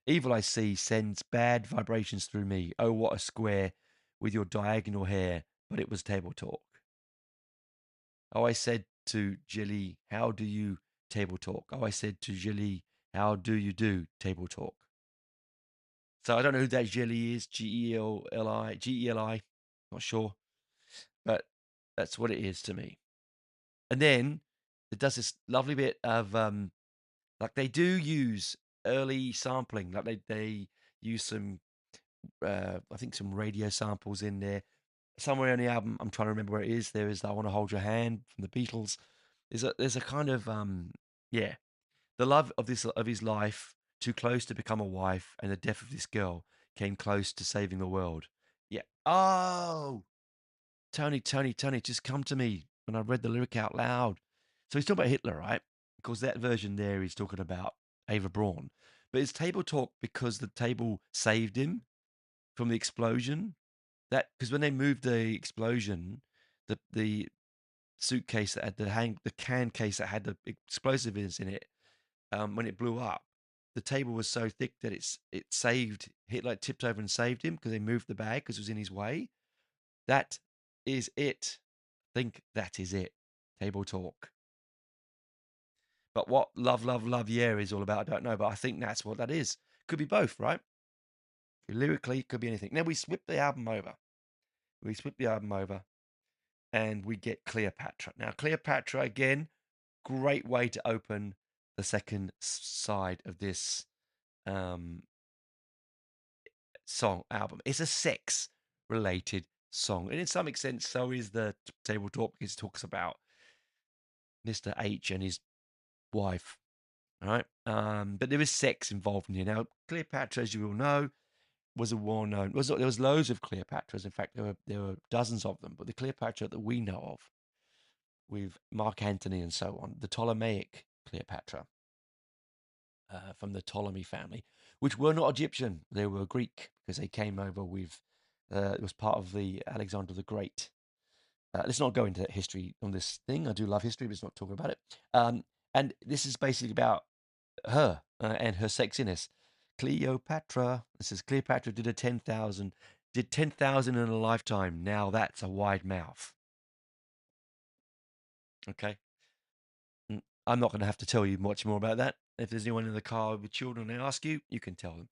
Evil I see sends bad vibrations through me. Oh, what a square with your diagonal hair. But it was table talk. Oh, I said to Jilly, how do you table talk? Oh, I said to Jilly, how do you do table talk? So I don't know who that Jilly is. Geli. Not sure. But that's what it is to me. And then it does this lovely bit of like they do use early sampling, like they use some I think some radio samples in there. Somewhere on the album, I'm trying to remember where it is. There is "I Want to Hold Your Hand" from the Beatles. There's a kind of yeah, the love of his life, too close to become a wife, and the death of this girl came close to saving the world. Yeah. Oh, Tony, just come to me when I read the lyric out loud. So he's talking about Hitler, right? Because that version there he's talking about Ava Braun. But it's table talk because the table saved him from the explosion. That because when they moved the explosion, the suitcase that had the can case that had the explosives in it, when it blew up, the table was so thick that it saved Hitler, tipped over and saved him because they moved the bag because it was in his way. That is it. Think that is it. Table talk. But what love, love, love, yeah is all about, I don't know. But I think that's what that is. Could be both, right? Lyrically, could be anything. Now we swip the album over. And we get Cleopatra. Now, Cleopatra, again, great way to open the second side of this um, song album. It's a sex related song. And in some extent, so is the table talk, because it talks about Mr. H and his wife. All right. But there is sex involved in here. Now, Cleopatra, as you all know, was a well-known. There was loads of Cleopatras. In fact, there were dozens of them. But the Cleopatra that we know of, with Mark Antony and so on, the Ptolemaic Cleopatra from the Ptolemy family, which were not Egyptian. They were Greek because they came over with. It was part of the Alexander the Great. Let's not go into history on this thing. I do love history, but let's not talk about it. And this is basically about her and her sexiness. Cleopatra. This is Cleopatra did 10,000 in a lifetime. Now that's a wide mouth. Okay. I'm not going to have to tell you much more about that. If there's anyone in the car with children and they ask you, you can tell them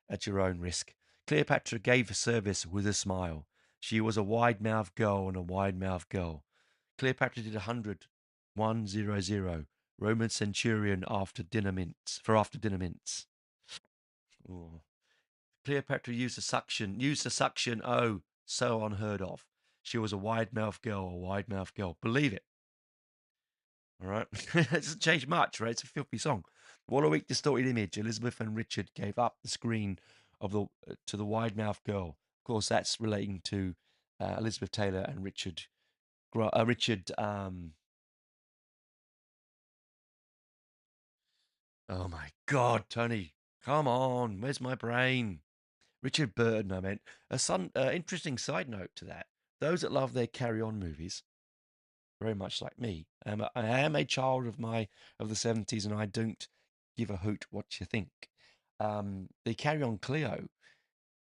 at your own risk. Cleopatra gave service with a smile. She was a wide-mouthed girl and a wide-mouthed girl. Cleopatra did 100. Roman centurion after dinner mints. Oh, Cleopatra used the suction. Oh, so unheard of. She was a wide-mouthed girl, a wide-mouthed girl. Believe it. All right. It doesn't change much, right? It's a filthy song. What a weak, distorted image. Elizabeth and Richard gave up the screen of the to the wide-mouthed girl. Of course, that's relating to Elizabeth Taylor and Richard. Richard. Oh my God, Tony, come on. Where's my brain? Richard Burton. I meant interesting side note to that. Those that love their Carry On movies, very much like me. I am a child of the 70s, and I don't give a hoot what you think. The Carry On Cleo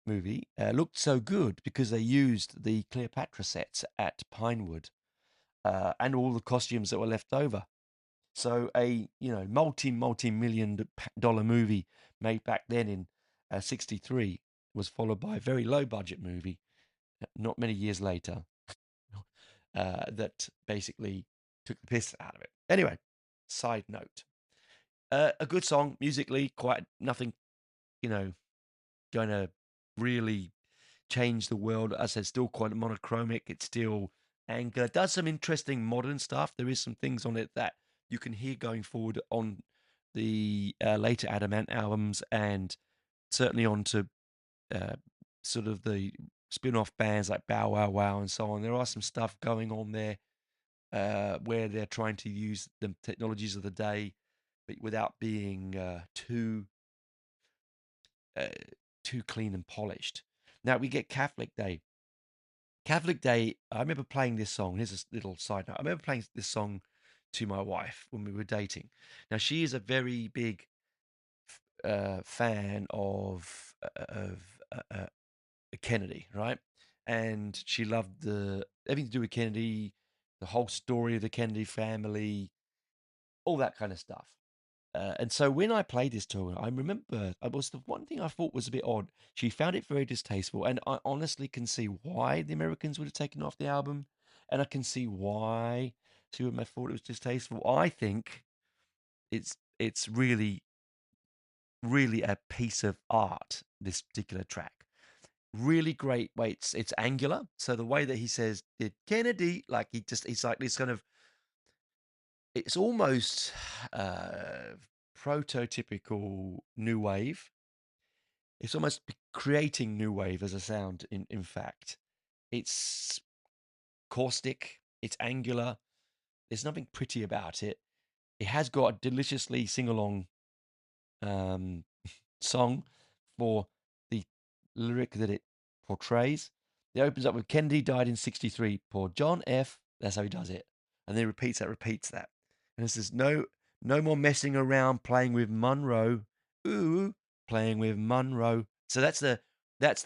movie looked so good because they used the Cleopatra sets at Pinewood and all the costumes that were left over. So a multi-million dollar movie made back then in '63 was followed by a very low budget movie not many years later that basically took the piss out of it. Anyway, side note. A good song, musically, quite nothing, you know, going to really change the world. As I said, still quite monochromic. It's still Angular. It does some interesting modern stuff. There is some things on it that you can hear going forward on the later Adamant albums, and certainly onto sort of the spin-off bands like Bow Wow Wow and so on. There are some stuff going on there where they're trying to use the technologies of the day, but without being uh, too clean and polished. Now we get Catholic Day. Catholic Day, I remember playing this song. Here's a little side note. I remember playing this song to my wife when we were dating. Now she is a very big fan of Kennedy, right? And she loved everything to do with Kennedy, the whole story of the Kennedy family, all that kind of stuff. And so when I played this to her, I remember it was the one thing I thought was a bit odd. She found it very distasteful, and I honestly can see why the Americans would have taken it off the album, and I can see why she would have thought it was distasteful. I think it's really really a piece of art. This particular track, really great. Way it's angular, so the way that he says "Did Kennedy," like he's like this kind of it's almost prototypical new wave. It's almost creating new wave as a sound. In fact, it's caustic. It's angular. There's nothing pretty about it. It has got a deliciously sing along um, song for the lyric that it portrays. It opens up with Kennedy died in '63. Poor John F. That's how he does it, and then he repeats that, and it says no more messing around playing with Monroe. Ooh, playing with Monroe. So that's the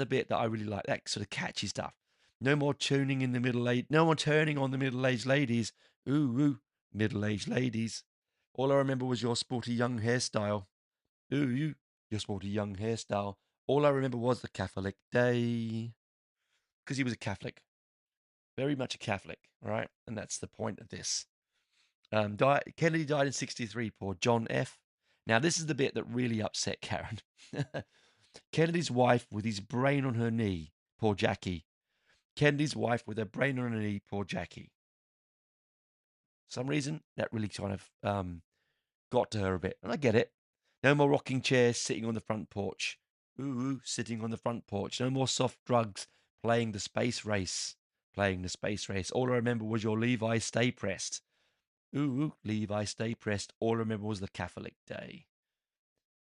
bit that I really like. That sort of catchy stuff. No more tuning in the middle age. No more turning on the middle-aged ladies. Ooh, middle-aged ladies. All I remember was your sporty young hairstyle. Ooh, your sporty young hairstyle. All I remember was the Catholic Day. Because he was a Catholic. Very much a Catholic, right? And that's the point of this. Kennedy died in '63, poor John F. Now, this is the bit that really upset Karen. Kennedy's wife with his brain on her knee, poor Jackie. Kennedy's wife with her brain on her knee, poor Jackie. For some reason, that really kind of got to her a bit. And I get it. No more rocking chairs sitting on the front porch. Ooh, sitting on the front porch. No more soft drugs playing the space race. Playing the space race. All I remember was your Levi stay pressed. Ooh, Levi stay pressed. All I remember was the Catholic Day.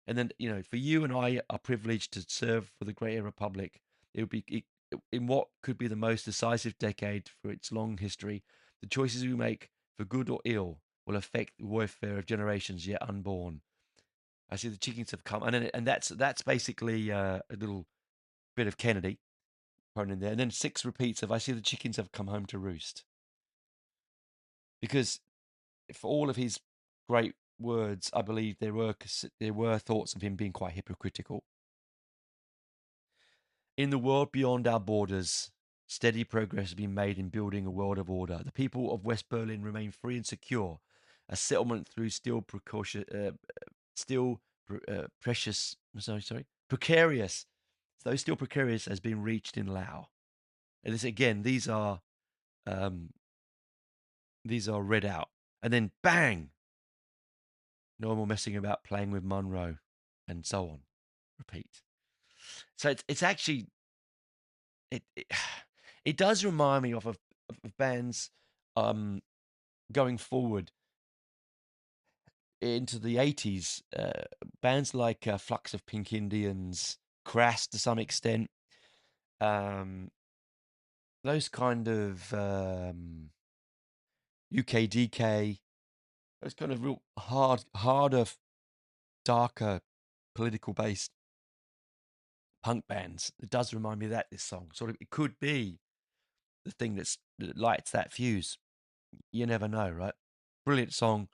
And then, for you and I are privileged to serve for the Greater Republic. It would be in what could be the most decisive decade for its long history. The choices we make, for good or ill, will affect the welfare of generations yet unborn. I see the chickens have come, and that's basically a little bit of Kennedy thrown in there, and then 6 repeats of "I see the chickens have come home to roost," because for all of his great words, I believe there were thoughts of him being quite hypocritical. In the world beyond our borders, steady progress has been made in building a world of order. The people of West Berlin remain free and secure. A settlement through still precious. Sorry, precarious. though still precarious, has been reached in Lao. And this again, um, these are read out, and then bang, no more messing about, playing with Monroe, and so on. Repeat. So it's actually it it does remind me of bands um, going forward into the 80s, bands like Flux of Pink Indians, Crass to some extent, um, those kind of UKDK, those kind of real harder, darker, political based punk bands. It does remind me of that, this song. Sort of, it could be the thing that lights that fuse. You never know, right? Brilliant song,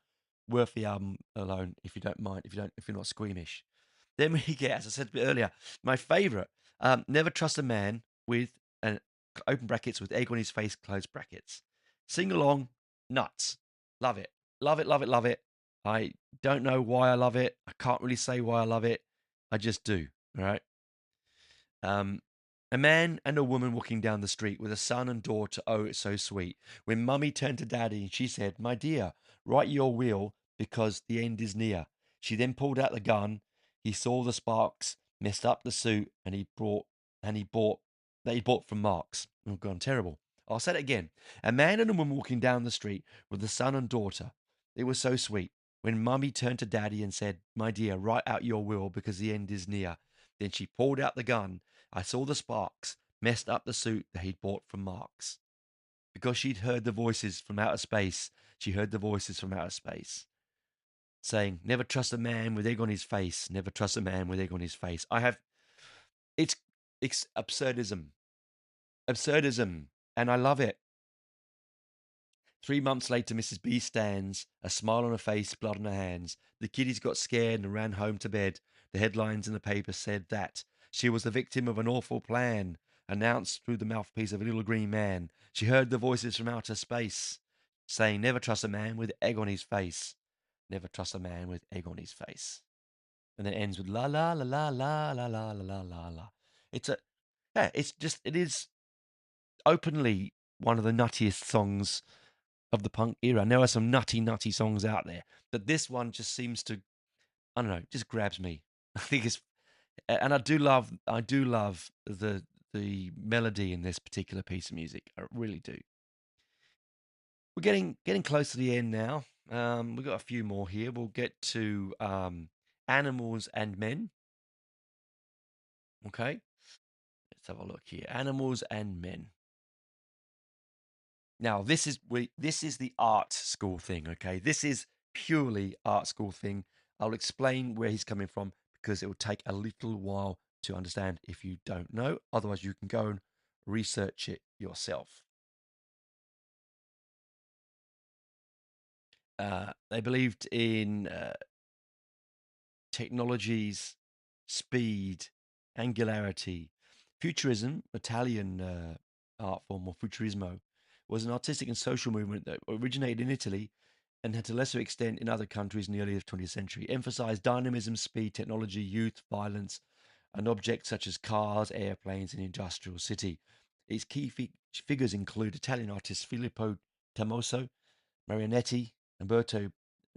worth the album alone if you don't mind, if you're not squeamish. Then we get, as I said a bit earlier, my favourite, Never Trust a Man with an open brackets with egg on his face, close brackets. Sing along, nuts. Love it. Love it, love it, love it. I don't know why I love it. I can't really say why I love it. I just do, all right? Um, a man and a woman walking down the street with a son and daughter. Oh, it's so sweet. When mummy turned to daddy and she said, "My dear, right your wheel because the end is near." She then pulled out the gun. He saw the sparks, messed up the suit, and he bought that he bought from Marks. Oh, God, terrible. I'll say it again. A man and a woman walking down the street with a son and daughter. It was so sweet. When mummy turned to daddy and said, "My dear, write out your will because the end is near." Then she pulled out the gun. I saw the sparks, messed up the suit that he'd bought from Marks. Because she'd heard the voices from outer space, she heard the voices from outer space saying, "Never trust a man with egg on his face, never trust a man with egg on his face." It's, it's absurdism, and I love it. 3 months later, Mrs. B stands, a smile on her face, blood on her hands. The kiddies got scared and ran home to bed. The headlines in the paper said that she was the victim of an awful plan, announced through the mouthpiece of a little green man. She heard the voices from outer space saying, "Never trust a man with egg on his face. Never trust a man with egg on his face." And then it ends with la la la la la la la la la la la. It's a yeah, it is openly one of the nuttiest songs of the punk era. And there are some nutty songs out there, but this one just seems to, I don't know, just grabs me. I think it's, and I do love the melody in this particular piece of music. I really do. We're getting close to the end now. We've got a few more here. We'll get to Animals and Men. Okay, let's have a look here. Animals and Men. Now, this is the art school thing, okay? This is purely art school thing. I'll explain where he's coming from because it will take a little while to understand if you don't know. Otherwise, you can go and research it yourself. They believed in technologies, speed, angularity. Futurism, Italian art form, or futurismo, was an artistic and social movement that originated in Italy and had to lesser extent in other countries in the early 20th century. Emphasized dynamism, speed, technology, youth, violence, and objects such as cars, airplanes, and industrial city. Its key figures include Italian artists Filippo Tamoso, Marianetti, Umberto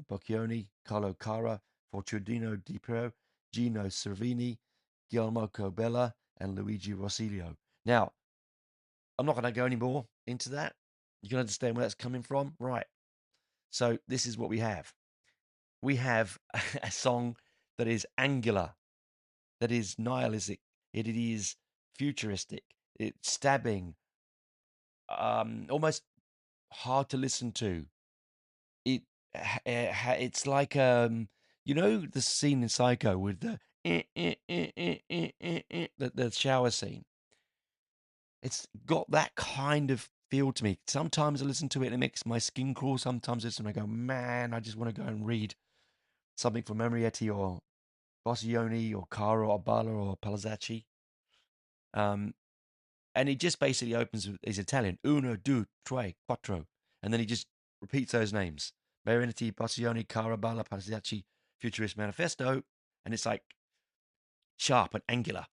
Boccioni, Carlo Cara, Fortunino Di Piero, Gino Cervini, Guillermo Cobella, and Luigi Rossilio. Now, I'm not going to go any more into that. You can understand where that's coming from, right? So this is what we have. We have a song that is angular, that is nihilistic, it is futuristic, it's stabbing, almost hard to listen to. It it's like you know the scene in Psycho with the the shower scene. It's got that kind of feel to me. Sometimes I listen to it and it makes my skin crawl. Sometimes I listen and I go, man, I just want to go and read something from Marietti or Boccioni or Caro or Bala or Palazzacci. Um, and it just basically opens with his Italian, uno, due, tre, quattro. And then he just repeats those names. Marinetti, Boccioni, Cara, Bala, Palazzacci, Futurist Manifesto. And it's like sharp and angular.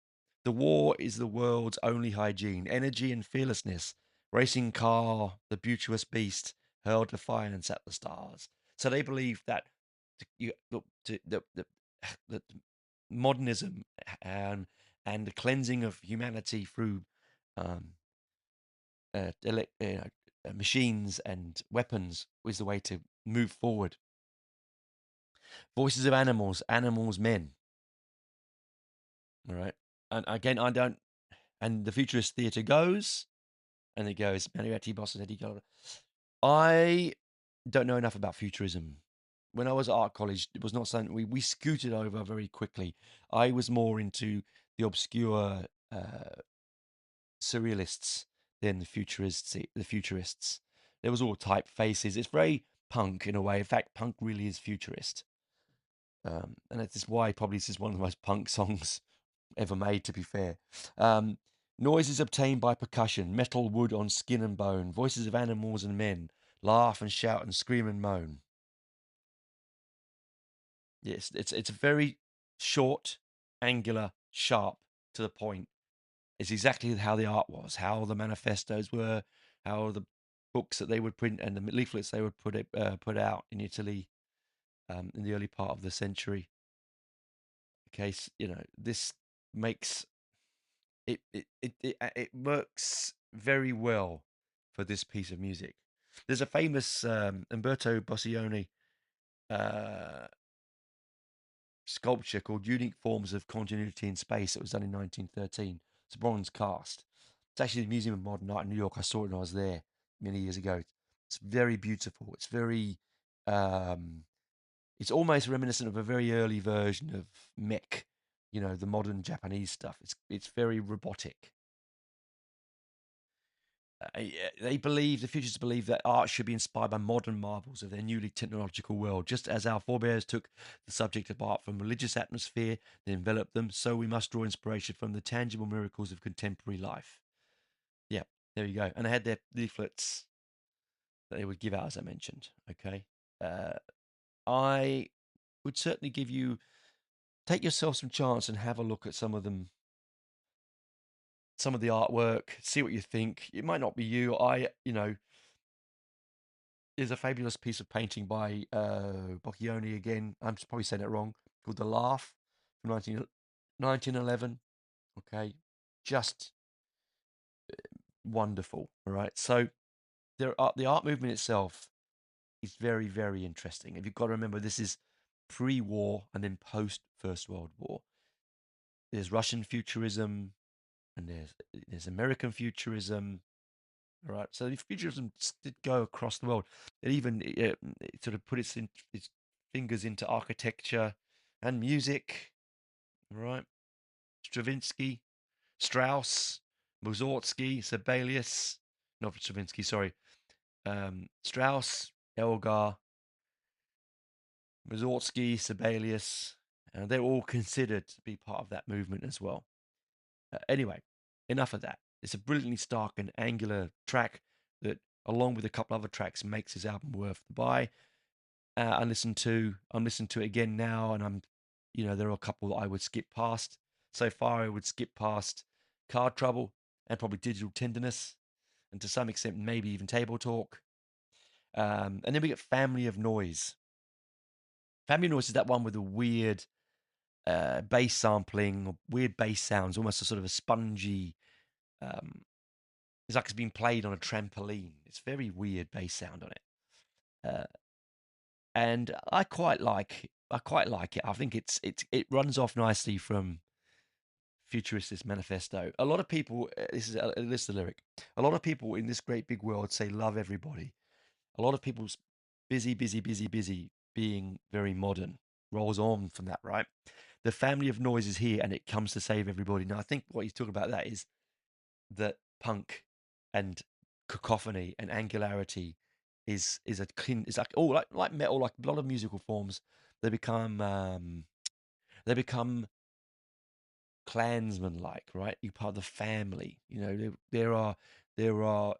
The war is the world's only hygiene. Energy and fearlessness. Racing car, the beauteous beast, hurled defiance at the stars. So they believe that the modernism and the cleansing of humanity through um, machines and weapons was the way to move forward. Voices of animals, animals, men. All right. And again, I don't. And the futurist theatre goes, and it goes, Mariette Boston, Eddie Gold. I don't know enough about futurism. When I was at art college, it was not something we scooted over very quickly. I was more into the obscure surrealists than the futurists. The futurists. There was all typefaces. It's very punk in a way. In fact, punk really is futurist. And that's why probably this is one of the most punk songs ever made, to be fair. Noises obtained by percussion, metal, wood on skin and bone, voices of animals and men, laugh and shout and scream and moan. Yes, it's very short, angular, sharp, to the point. It's exactly how the art was, how the manifestos were, how the books that they would print and the leaflets they would put out in Italy in the early part of the century. Okay, this makes it works very well for this piece of music. There's a famous Umberto Boccioni uh, sculpture called Unique Forms of Continuity in Space. It was done in 1913. It's a bronze cast. It's actually the Museum of Modern Art in New York. I saw it when I was there many years ago. It's very beautiful. It's very, it's almost reminiscent of a very early version of mech, the modern Japanese stuff. It's very robotic. They believe, the futurists believe, that art should be inspired by modern marvels of their newly technological world. Just as our forebears took the subject of art from religious atmosphere that enveloped them, so we must draw inspiration from the tangible miracles of contemporary life. Yeah, there you go. And they had their leaflets that they would give out, as I mentioned. Okay. I would certainly take yourself some chance and have a look at some of them, some of the artwork, see what you think. It might not be you. There's a fabulous piece of painting by Boccioni again. I'm probably saying it wrong. Called The Laugh from 1911. Okay, just wonderful. All right, so the art movement itself is very, very interesting. And you've got to remember, this is pre-war and then post First World War. There's Russian futurism and there's American futurism. All right, so the futurism did go across the world. It sort of put its fingers into architecture and music. All right, Stravinsky, Strauss, Mussorgsky, Sibelius, not Stravinsky, sorry, Strauss, Elgar, Mussorgsky, Sibelius, they're all considered to be part of that movement as well. Anyway, enough of that. It's a brilliantly stark and angular track that, along with a couple other tracks, makes his album worth the buy. I'm listening to it again now, and there are a couple that I would skip past. So far, I would skip past Card Trouble and probably Digital Tenderness, and to some extent, maybe even Table Talk. And then we get Family of Noise. Family of Noise is that one with the weird bass sampling, weird bass sounds, almost a sort of a spongy. It's like it's been played on a trampoline. It's very weird bass sound on it, and I quite like. It. I think it runs off nicely from Futuristic Manifesto. A lot of people. This is the lyric. A lot of people in this great big world say love everybody. A lot of people's busy, busy, busy, busy being very modern rolls on from that, right? The family of noise is here and it comes to save everybody. Now, I think what he's talking about that is that punk and cacophony and angularity is a clean. It's like metal, like a lot of musical forms. They become clansman like, right? You're part of the family. There are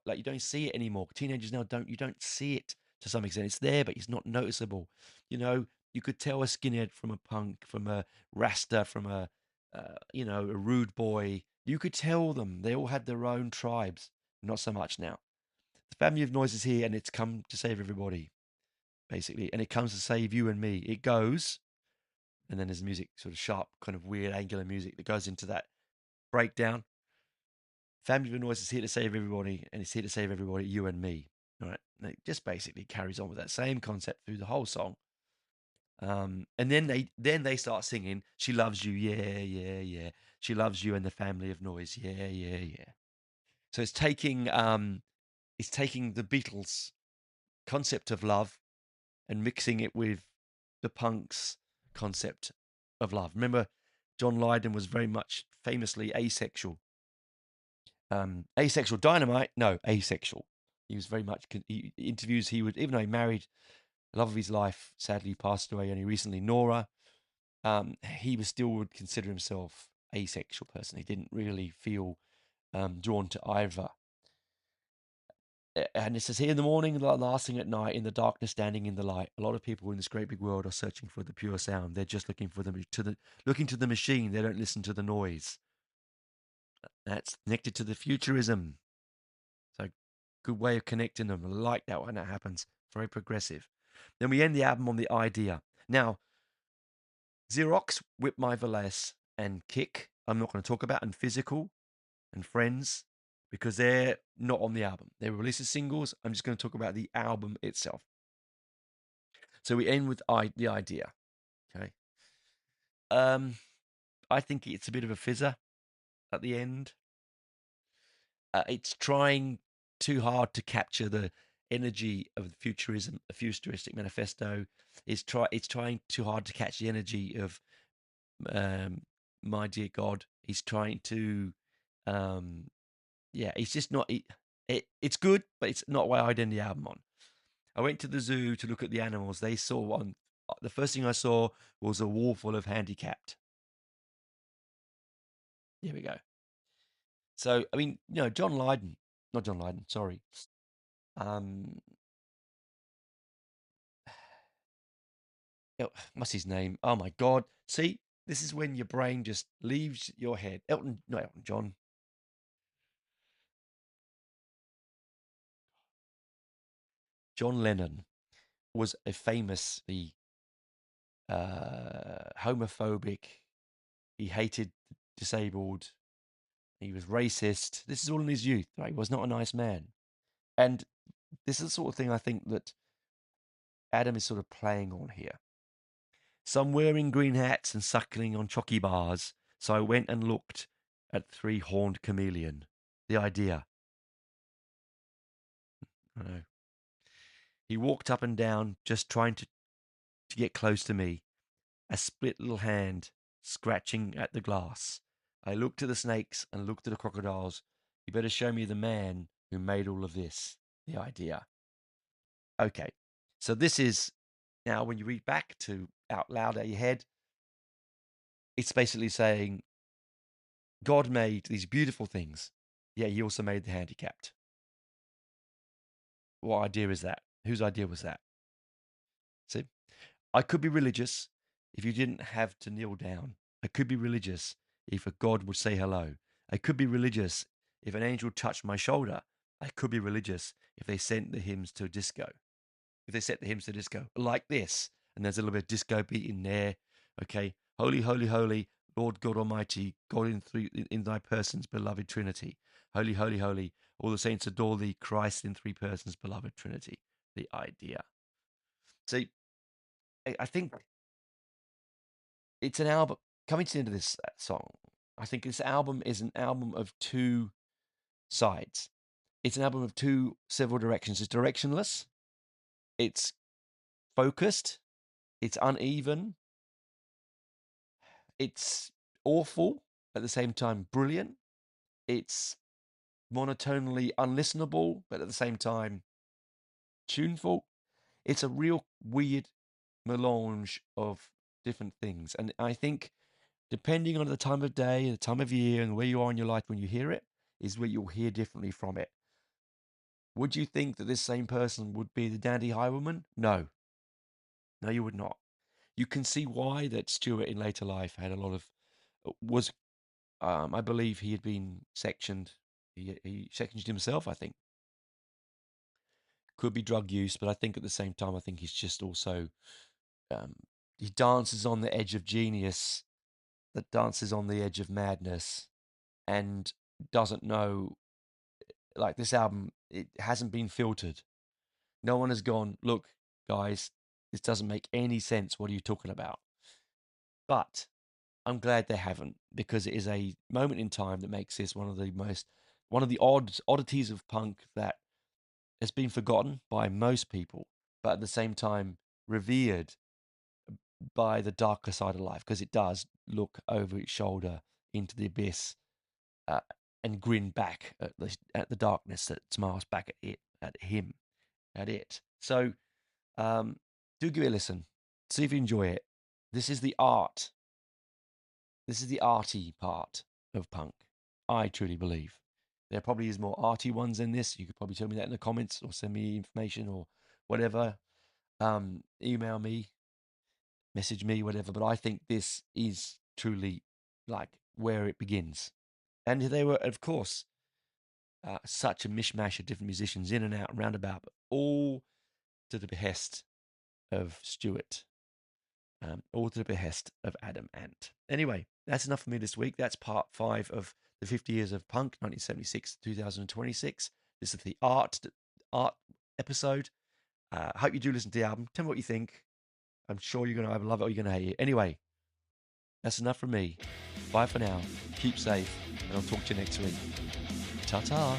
like, you don't see it anymore. Teenagers now don't see it to some extent. It's there, but it's not noticeable. You could tell a skinhead from a punk, from a rasta, from a a rude boy. You could tell them they all had their own tribes. Not so much now. The family of noise is here, and it's come to save everybody, basically, and it comes to save you and me. It goes, and then there's music, sort of sharp, kind of weird, angular music that goes into that breakdown. Family of noise is here to save everybody, and it's here to save everybody, you and me. All right, and it just basically carries on with that same concept through the whole song. And then they start singing, "She loves you, yeah, yeah, yeah. She loves you and the family of noise, yeah, yeah, yeah." So it's taking the Beatles' concept of love and mixing it with the punks' concept of love. Remember, John Lydon was very much famously asexual. Asexual Dynamite, no, asexual. He was very much interviews. He would, even though he married the love of his life, sadly passed away only recently, Nora. He was still would consider himself asexual person. He didn't really feel drawn to either. And it says here in the morning, lasting at night, in the darkness, standing in the light. A lot of people in this great big world are searching for the pure sound. They're just looking for looking to the machine. They don't listen to the noise. That's connected to the futurism. So good way of connecting them. I like that when that happens. Very progressive. Then we end the album on the idea. Now, Xerox, Whip My Velez, and Kick, I'm not going to talk about, and Physical and Friends, because they're not on the album. They were released as singles. I'm just going to talk about the album itself. So we end with the idea. Okay. I think it's a bit of a fizzer at the end. It's trying too hard to capture the energy of the futurism, a futuristic manifesto. It's trying too hard to catch the energy of my dear God. He's trying to, it's just not. It's good, but it's not what I'd end the album on. I went to the zoo to look at the animals. They saw one. The first thing I saw was a wall full of handicapped. Here we go. So, I mean, not John Lydon, sorry. Um, what's his name? Oh my God. See, this is when your brain just leaves your head. Not Elton John. John Lennon was a famously homophobic. He hated disabled. He was racist. This is all in his youth, right? He was not a nice man. And this is the sort of thing I think that Adam is sort of playing on here. Some wearing green hats and suckling on chocky bars. So I went and looked at three-horned chameleon. The idea. I know. He walked up and down, just trying to get close to me. A split little hand scratching at the glass. I looked at the snakes and looked at the crocodiles. You better show me the man who made all of this. The idea. Okay. So this is now when you read back to out loud at your head, it's basically saying God made these beautiful things. Yeah, he also made the handicapped. What idea is that? Whose idea was that? See? I could be religious if you didn't have to kneel down. I could be religious if a God would say hello. I could be religious if an angel touched my shoulder. I could be religious if they sent the hymns to disco. If they set the hymns to disco like this, and there's a little bit of disco beat in there. Okay, holy, holy, holy, Lord God Almighty, God in thy persons, beloved Trinity. Holy, holy, holy, all the saints adore thee, Christ in three persons, beloved Trinity. The idea. See, I think it's an album coming to the end of this song. I think this album is an album of two sides. It's an album of two several directions. It's directionless. It's focused. It's uneven. It's awful, at the same time brilliant. It's monotonally unlistenable, but at the same time tuneful. It's a real weird melange of different things. And I think depending on the time of day, the time of year, and where you are in your life when you hear it, is where you'll hear differently from it. Would you think that this same person would be the Dandy Highwayman? No. No, you would not. You can see why that Stuart in later life had a lot of was, I believe he had been sectioned. He sectioned himself, I think. Could be drug use, but I think at the same time, I think he's just also, um, he dances on the edge of genius, that dances on the edge of madness, and doesn't know, like, this album, it hasn't been filtered. No one has gone, look, guys, this doesn't make any sense. What are you talking about? But I'm glad they haven't, because it is a moment in time that makes this one of the oddities of punk that has been forgotten by most people, but at the same time revered by the darker side of life, because it does look over its shoulder into the abyss, uh, and grin back at the darkness that smiles back at it, at him, at it. So, do give it a listen. See if you enjoy it. This is the art. This is the arty part of punk. I truly believe. There probably is more arty ones than this. You could probably tell me that in the comments, or send me information, or whatever. Email me, message me, whatever. But I think this is truly like where it begins. And they were, of course, such a mishmash of different musicians in and out, roundabout, but all to the behest of Stuart, all to the behest of Adam Ant. Anyway, that's enough for me this week. That's part 5 of the 50 years of punk, 1976 to 2026. This is the art episode. I hope you do listen to the album. Tell me what you think. I'm sure you're going to either love it or you're going to hate it. Anyway, that's enough from me. Bye for now. Keep safe, and I'll talk to you next week. Ta-ta.